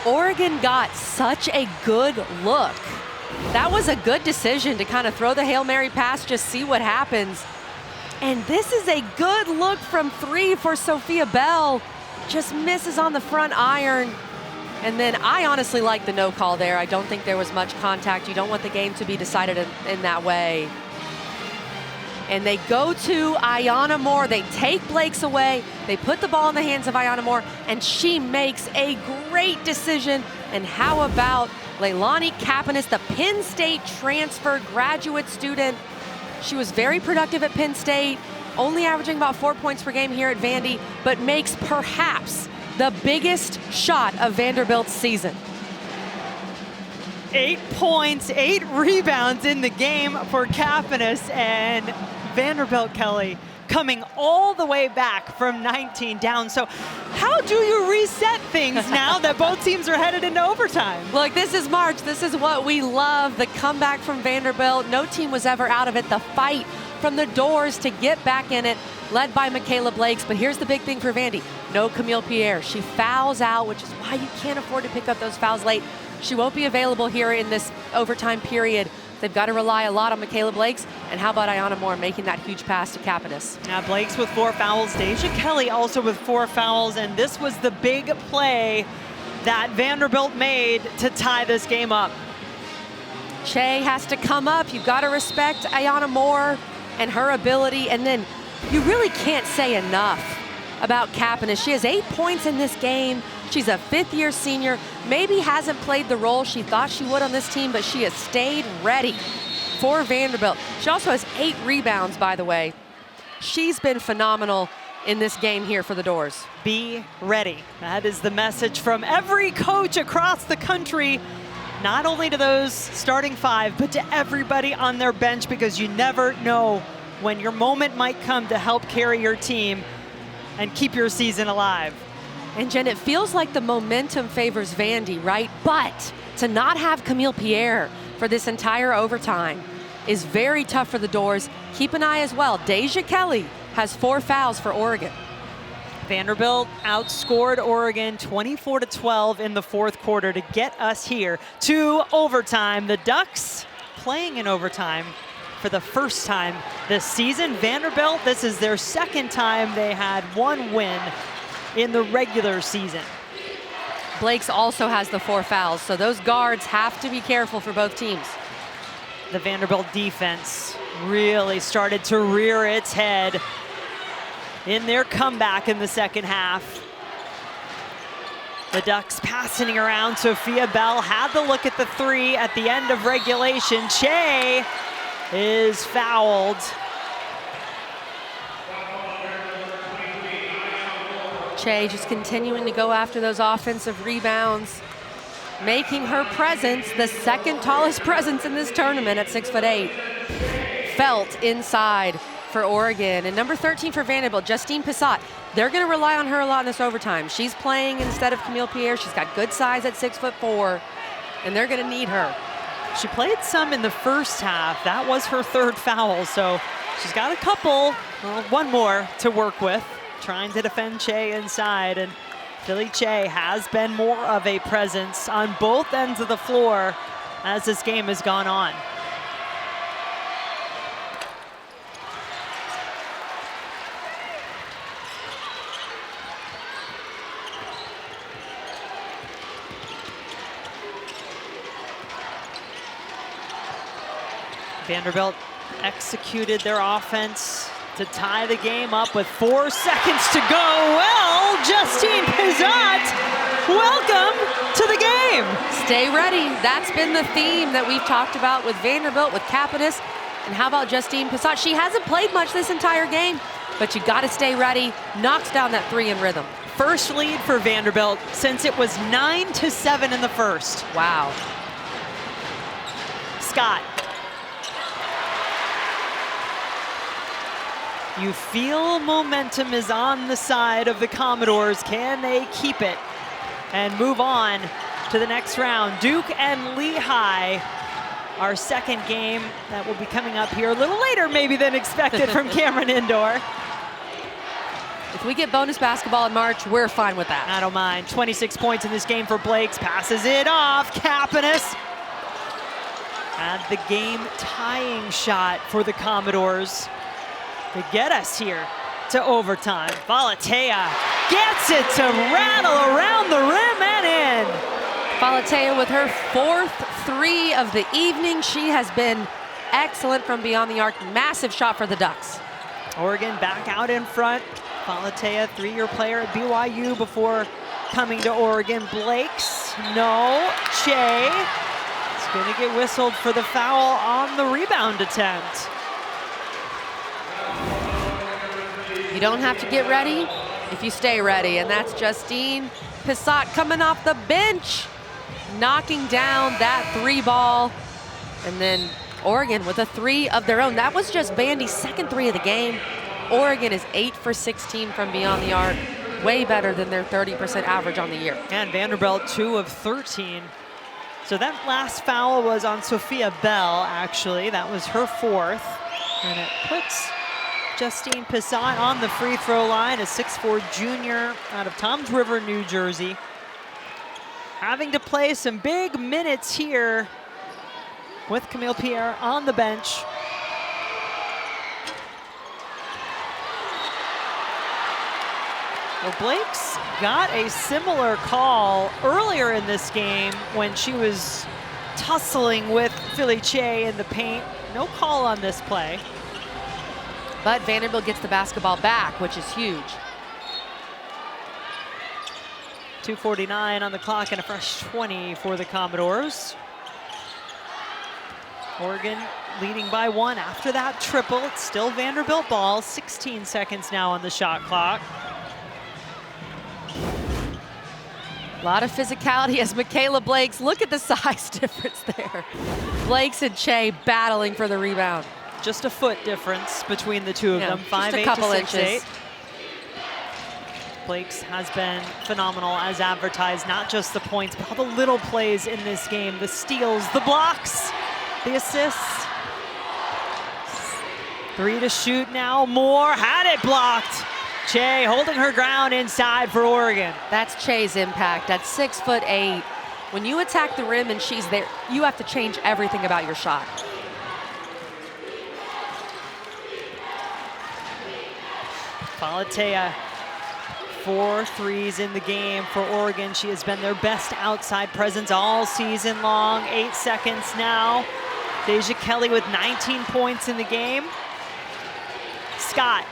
Oregon got such a good look. That was a good decision to kind of throw the Hail Mary pass, just see what happens. And this is a good look from 3 for Sophia Bell. Just misses on the front iron. And then I honestly like the no call there. I don't think there was much contact. You don't want the game to be decided in that way. And they go to Ayanna Moore. They take Blakes away. They put the ball in the hands of Ayanna Moore, and she makes a great decision. And how about Leilani Kapanis, the Penn State transfer graduate student? She was very productive at Penn State, only averaging about 4 points per game here at Vandy, but makes perhaps the biggest shot of Vanderbilt's season. 8 points, 8 rebounds in the game for Kapanis, and Vanderbilt, Kelly, coming all the way back from 19 down. So how do you reset things now that both teams are headed into overtime? Look, this is March. This is what we love, the comeback from Vanderbilt. No team was ever out of it. The fight from the doors to get back in it, led by Michaela Blakes. But here's the big thing for Vandy. No Camille Pierre. She fouls out, which is why you can't afford to pick up those fouls late. She won't be available here in this overtime period. They've got to rely a lot on Michaela Blakes. And how about Ayanna Moore making that huge pass to Kapanis? Now Blakes with 4 fouls, Deja Kelly also with 4 fouls, and this was the big play that Vanderbilt made to tie this game up. Shea has to come up. You've got to respect Ayanna Moore and her ability. And then you really can't say enough about Kapanis. She has 8 points in this game, She's a fifth-year senior, maybe hasn't played the role she thought she would on this team, but she has stayed ready for Vanderbilt. She also has 8 rebounds, by the way. She's been phenomenal in this game here for the Doors. Be ready. That is the message from every coach across the country, not only to those starting 5, but to everybody on their bench, because you never know when your moment might come to help carry your team and keep your season alive. And Jen, it feels like the momentum favors Vandy, right? But to not have Camille Pierre for this entire overtime is very tough for the Doors. Keep an eye as well. Deja Kelly has 4 fouls for Oregon. Vanderbilt outscored Oregon 24-12 in the 4th quarter to get us here to overtime. The Ducks playing in overtime for the first time this season. Vanderbilt, this is their 2nd time they had 1 win in the regular season. Blake's also has the 4 fouls, so those guards have to be careful for both teams. The Vanderbilt defense really started to rear its head in their comeback in the 2nd half. The Ducks passing around. Sophia Bell had the look at the 3 at the end of regulation. Che is fouled. Che just continuing to go after those offensive rebounds, making her presence the 2nd tallest presence in this tournament at 6'8". Felt inside for Oregon. And number 13 for Vanderbilt, Justine Pissot. They're going to rely on her a lot in this overtime. She's playing instead of Camille Pierre. She's got good size at 6'4", and they're going to need her. She played some in the first half. That was her 3rd foul, so she's got a couple, well, 1 more to work with, trying to defend Che inside. And Philly Che has been more of a presence on both ends of the floor as this game has gone on. Vanderbilt executed their offense to tie the game up with 4 seconds to go. Well, Justine Pissot, welcome to the game. Stay ready. That's been the theme that we've talked about with Vanderbilt, with Capitas. And how about Justine Pissot? She hasn't played much this entire game, but you got to stay ready. Knocks down that 3 in rhythm. First lead for Vanderbilt since it was 9-7 in the first. Wow. Scott. You feel momentum is on the side of the Commodores. Can they keep it and move on to the next round? Duke and Lehigh, our 2nd game that will be coming up here a little later maybe than expected from Cameron Indoor. If we get bonus basketball in March, we're fine with that. I don't mind. 26 points in this game for Blakes. Passes it off. Capitas had the game tying shot for the Commodores to get us here to overtime. Valatea gets it to rattle around the rim and in. Valatea with her 4th 3 of the evening. She has been excellent from beyond the arc. Massive shot for the Ducks. Oregon back out in front. Valatea, 3-year player at BYU before coming to Oregon. Blakes, no. Che is going to get whistled for the foul on the rebound attempt. You don't have to get ready if you stay ready, and that's Justine Pissot coming off the bench, knocking down that 3 ball, and then Oregon with a 3 of their own. That was just Vandy's 2nd 3 of the game. Oregon is 8 for 16 from beyond the arc, way better than their 30% average on the year. And Vanderbilt 2 of 13. So that last foul was on Sophia Bell, actually. That was her 4th, and it puts Justine Pissot on the free throw line, a 6'4" junior out of Toms River, New Jersey. Having to play some big minutes here with Camille Pierre on the bench. Well, Blake's got a similar call earlier in this game when she was tussling with Philly Che in the paint. No call on this play. But Vanderbilt gets the basketball back, which is huge. 2:49 on the clock and a fresh 20 for the Commodores. Oregon leading by 1 after that triple. It's still Vanderbilt ball. 16 seconds now on the shot clock. A lot of physicality as Michaela Blakes. Look at the size difference there. Blakes and Che battling for the rebound. Just a foot difference between the two of them. 5'8" just a couple to 6'8". inches. Blakes has been phenomenal as advertised. Not just the points, but all the little plays in this game. The steals, the blocks, the assists. 3 to shoot now. Moore had it blocked. Che holding her ground inside for Oregon. That's Che's impact. At 6'8", when you attack the rim and she's there, you have to change everything about your shot. Falatea, 4 threes in the game for Oregon. She has been their best outside presence all season long. 8 seconds now. Deja Kelly with 19 points in the game. Scott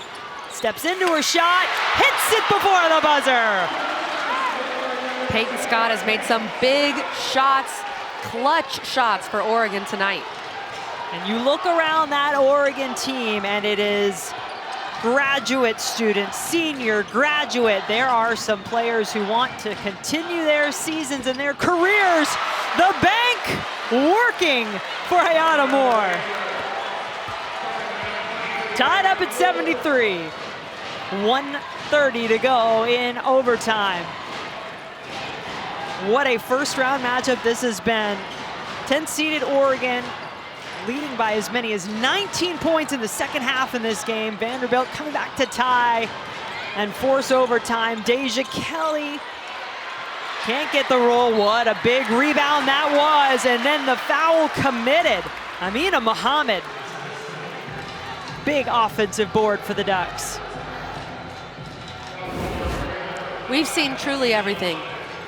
steps into her shot, hits it before the buzzer. Peyton Scott has made some big shots, clutch shots for Oregon tonight. And you look around that Oregon team and it is graduate students, senior, graduate. There are some players who want to continue their seasons and their careers. The bank working for Ayana Moore. Tied up at 73. 1:30 to go in overtime. What a first round matchup this has been. 10-seeded Oregon leading by as many as 19 points in the second half in this game. Vanderbilt coming back to tie and force overtime. Deja Kelly can't get the roll. What a big rebound that was. And then the foul committed. Amina Muhammad. Big offensive board for the Ducks. We've seen truly everything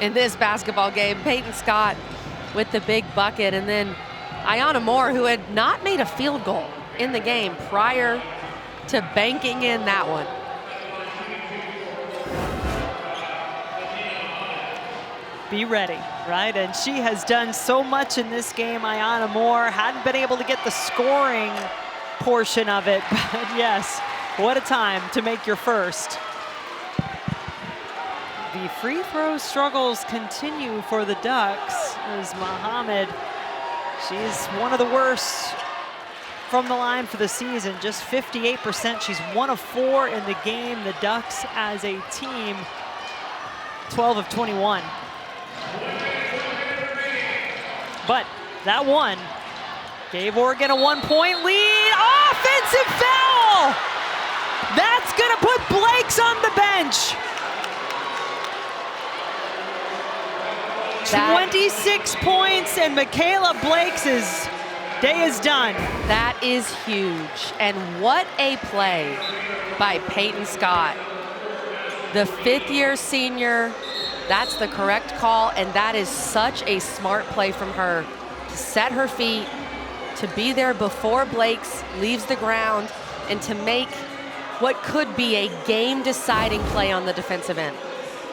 in this basketball game. Peyton Scott with the big bucket, and then Ayana Moore, who had not made a field goal in the game prior to banking in that one. Be ready, right? And she has done so much in this game. Ayana Moore hadn't been able to get the scoring portion of it, but yes, what a time to make your first. The free throw struggles continue for the Ducks as Muhammad, she's one of the worst from the line for the season, just 58%. She's 1 of 4 in the game. The Ducks as a team, 12 of 21. But that one gave Oregon a 1-point lead. Offensive foul! That's gonna put Blakes on the bench. 26 points and Michaela Blakes' day is done. That is huge. And what a play by Peyton Scott. The 5th-year senior, that's the correct call, and that is such a smart play from her to set her feet, to be there before Blakes leaves the ground, and to make what could be a game-deciding play on the defensive end.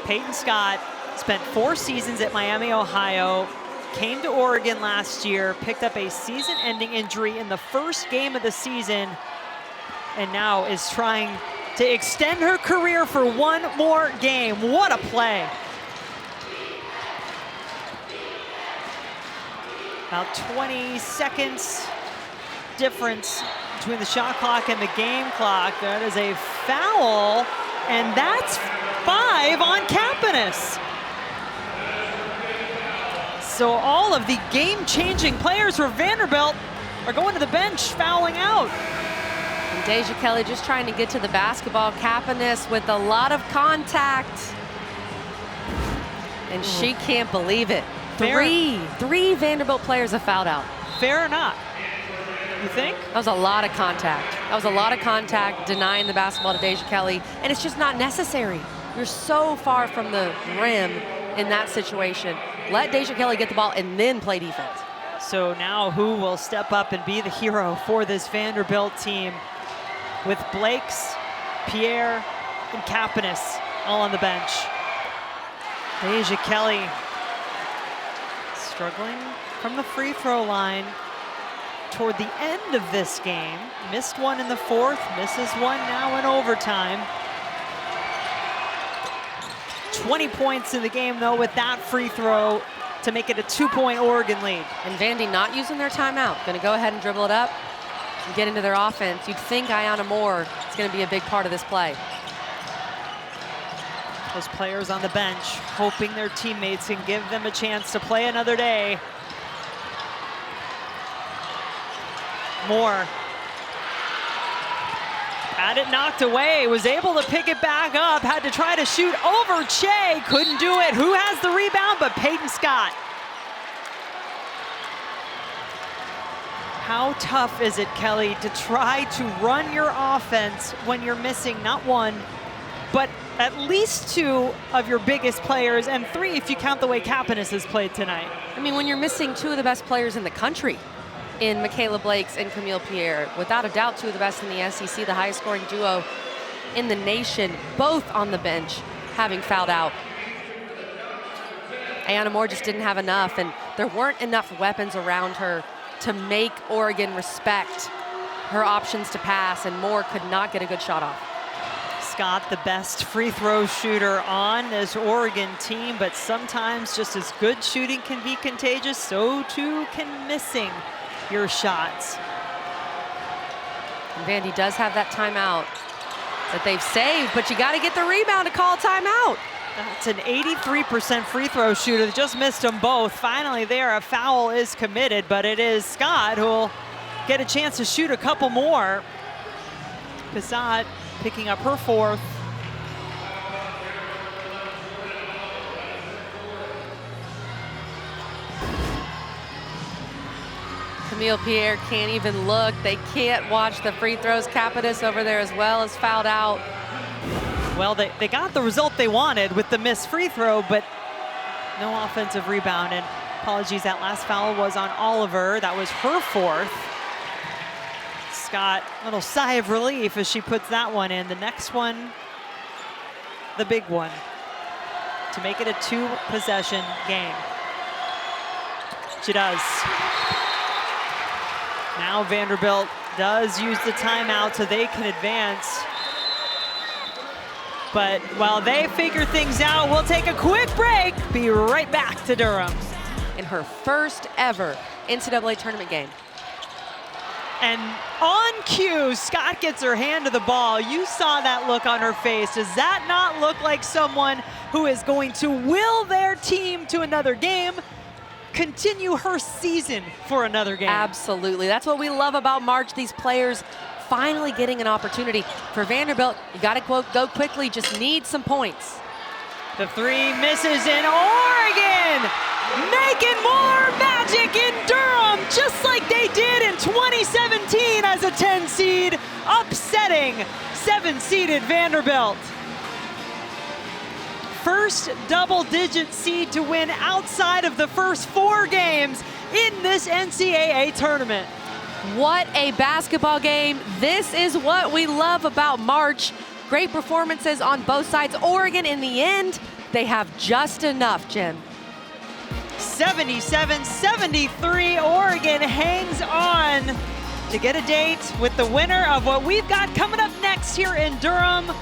Peyton Scott spent 4 seasons at Miami, Ohio, came to Oregon last year, picked up a season-ending injury in the first game of the season, and now is trying to extend her career for 1 more game. What a play. About 20 seconds difference between the shot clock and the game clock. That is a foul, and that's 5 on Kapanis. So all of the game-changing players for Vanderbilt are going to the bench, fouling out. And Deja Kelly just trying to get to the basketball. Kapanis with a lot of contact. And she can't believe it. Three Vanderbilt players have fouled out. Fair or not? You think? That was a lot of contact. That was a lot of contact denying the basketball to Deja Kelly, and it's just not necessary. You're so far from the rim in that situation. Let Deja Kelly get the ball and then play defense. So now who will step up and be the hero for this Vanderbilt team with Blakes, Pierre, and Kapanis all on the bench? Deja Kelly struggling from the free throw line toward the end of this game. Missed one in the fourth, misses one now in overtime. 20 points in the game though with that free throw to make it a 2-point Oregon lead. And Vandy not using their timeout. Going to go ahead and dribble it up and get into their offense. You'd think Ayanna Moore is going to be a big part of this play. Those players on the bench hoping their teammates can give them a chance to play another day. Moore had it knocked away, was able to pick it back up, had to try to shoot over Che, couldn't do it. Who has the rebound but Peyton Scott? How tough is it, Kelly, to try to run your offense when you're missing not one, but at least two of your biggest players, and three if you count the way Kapanis has played tonight? I mean, when you're missing two of the best players in the country, in Michaela Blakes and Camille Pierre, without a doubt two of the best in the SEC, the highest scoring duo in the nation, both on the bench having fouled out. Ayanna Moore just didn't have enough, and there weren't enough weapons around her to make Oregon respect her options to pass, and Moore could not get a good shot off. Scott, the best free throw shooter on this Oregon team, but sometimes just as good shooting can be contagious, so too can missing your shots. And Vandy does have that timeout that they've saved, but you got to get the rebound to call timeout. That's an 83% free throw shooter. They just missed them both. Finally there, a foul is committed, but it is Scott who'll get a chance to shoot a couple more. Pizat picking up her fourth. Camille Pierre can't even look. They can't watch the free throws. Kapanis over there as well is fouled out. Well, they got the result they wanted with the missed free throw, but no offensive rebound. And apologies, that last foul was on Oliver. That was her fourth. Scott, a little sigh of relief as she puts that one in. The next one, the big one, to make it a 2-possession game. She does. Now Vanderbilt does use the timeout so they can advance. But while they figure things out, we'll take a quick break. Be right back to Durham. In her first ever NCAA tournament game. And on cue, Scott gets her hand to the ball. You saw that look on her face. Does that not look like someone who is going to will their team to another game, continue her season for another game? Absolutely. That's what we love about March, these players finally getting an opportunity. For Vanderbilt, you got to go quickly, just need some points. The three misses in Oregon, making more magic in Durham, just like they did in 2017 as a 10 seed, upsetting 7-seeded Vanderbilt. First double-digit seed to win outside of the first 4 games in this NCAA tournament. What a basketball game. This is what we love about March. Great performances on both sides. Oregon, in the end, they have just enough, Jim. 77-73, Oregon hangs on to get a date with the winner of what we've got coming up next here in Durham.